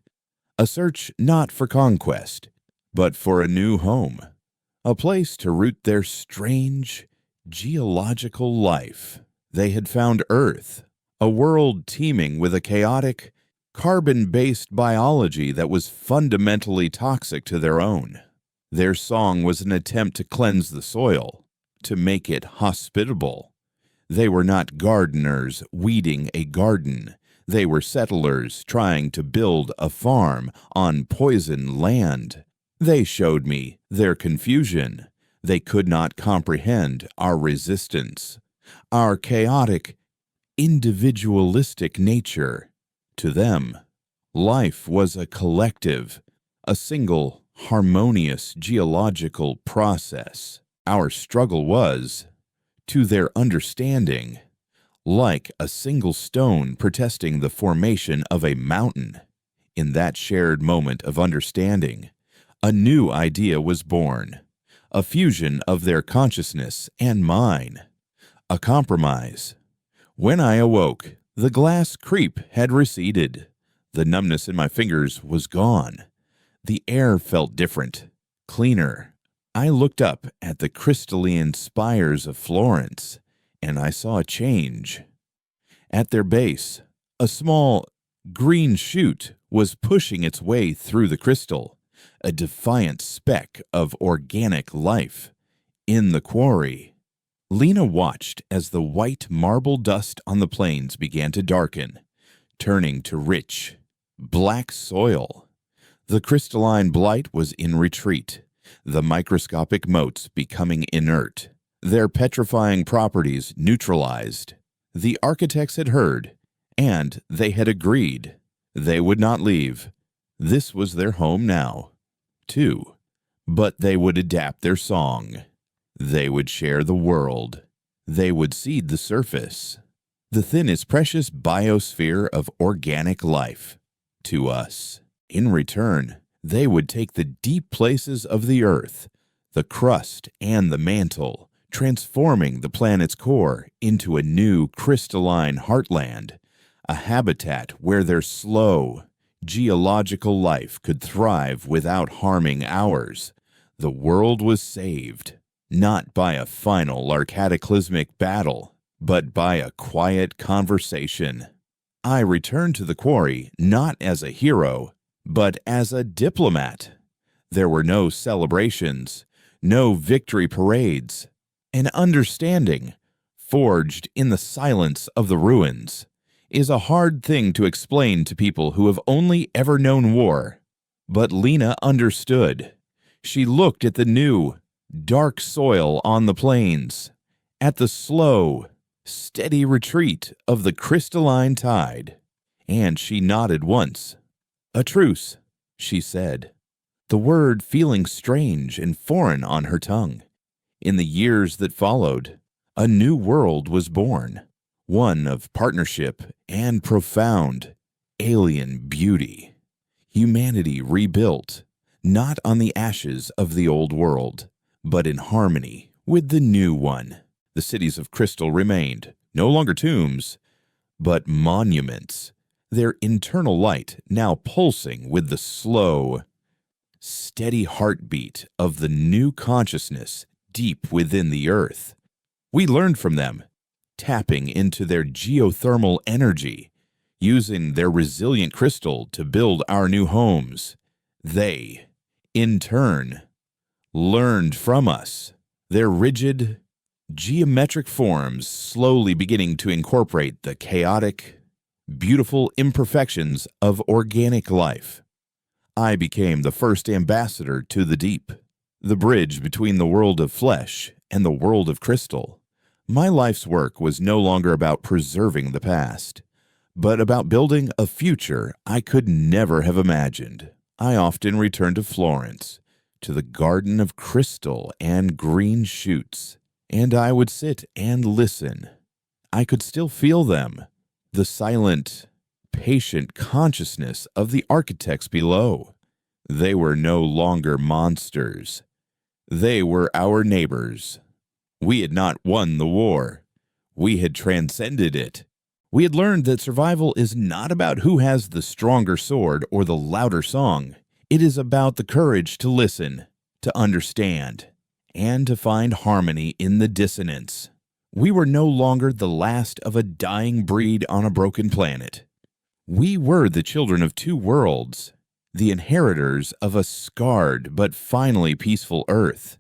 a search not for conquest, but for a new home, a place to root their strange, geological life. They had found Earth, a world teeming with a chaotic, carbon-based biology that was fundamentally toxic to their own. Their song was an attempt to cleanse the soil, to make it hospitable. They were not gardeners weeding a garden. They were settlers trying to build a farm on poisoned land. They showed me their confusion. They could not comprehend our resistance, our chaotic, individualistic nature. To them, life was a collective, a single, harmonious geological process. Our struggle was, to their understanding, like a single stone protesting the formation of a mountain. In that shared moment of understanding, a new idea was born, a fusion of their consciousness and mine, a compromise. When I awoke, the glass creep had receded. The numbness in my fingers was gone. The air felt different, cleaner. I looked up at the crystalline spires of Florence, and I saw a change. At their base, a small green shoot was pushing its way through the crystal, a defiant speck of organic life. In the quarry, Lena watched as the white marble dust on the plains began to darken, turning to rich, black soil. The crystalline blight was in retreat, the microscopic motes becoming inert, their petrifying properties neutralized. The architects had heard, and they had agreed. They would not leave. This was their home now, too. But they would adapt their song. They would share the world. They would seed the surface, the thinnest precious biosphere of organic life, to us. In return, they would take the deep places of the earth, the crust and the mantle, transforming the planet's core into a new crystalline heartland, a habitat where their slow, geological life could thrive without harming ours. The world was saved, not by a final or cataclysmic battle, but by a quiet conversation. I returned to the quarry not as a hero, but as a diplomat. There were no celebrations, no victory parades. An understanding, forged in the silence of the ruins, is a hard thing to explain to people who have only ever known war. But Lena understood. She looked at the new, dark soil on the plains, at the slow, steady retreat of the crystalline tide, and she nodded once. "A truce," she said, the word feeling strange and foreign on her tongue. In the years that followed, a new world was born, one of partnership and profound, alien beauty. Humanity rebuilt, not on the ashes of the old world, but in harmony with the new one. The cities of crystal remained, no longer tombs, but monuments, their internal light now pulsing with the slow, steady heartbeat of the new consciousness deep within the earth. We learned from them, tapping into their geothermal energy, using their resilient crystal to build our new homes. They, in turn, learned from us, their rigid, geometric forms slowly beginning to incorporate the chaotic, beautiful imperfections of organic life. I became the first ambassador to the deep, the bridge between the world of flesh and the world of crystal. My life's work was no longer about preserving the past, but about building a future I could never have imagined. I often returned to Florence, to the garden of crystal and green shoots, and I would sit and listen. I could still feel them, the silent, patient consciousness of the architects below. They were no longer monsters. They were our neighbors. We had not won the war. We had transcended it. We had learned that survival is not about who has the stronger sword or the louder song. It is about the courage to listen, to understand, and to find harmony in the dissonance. We were no longer the last of a dying breed on a broken planet. We were the children of two worlds, the inheritors of a scarred but finally peaceful Earth.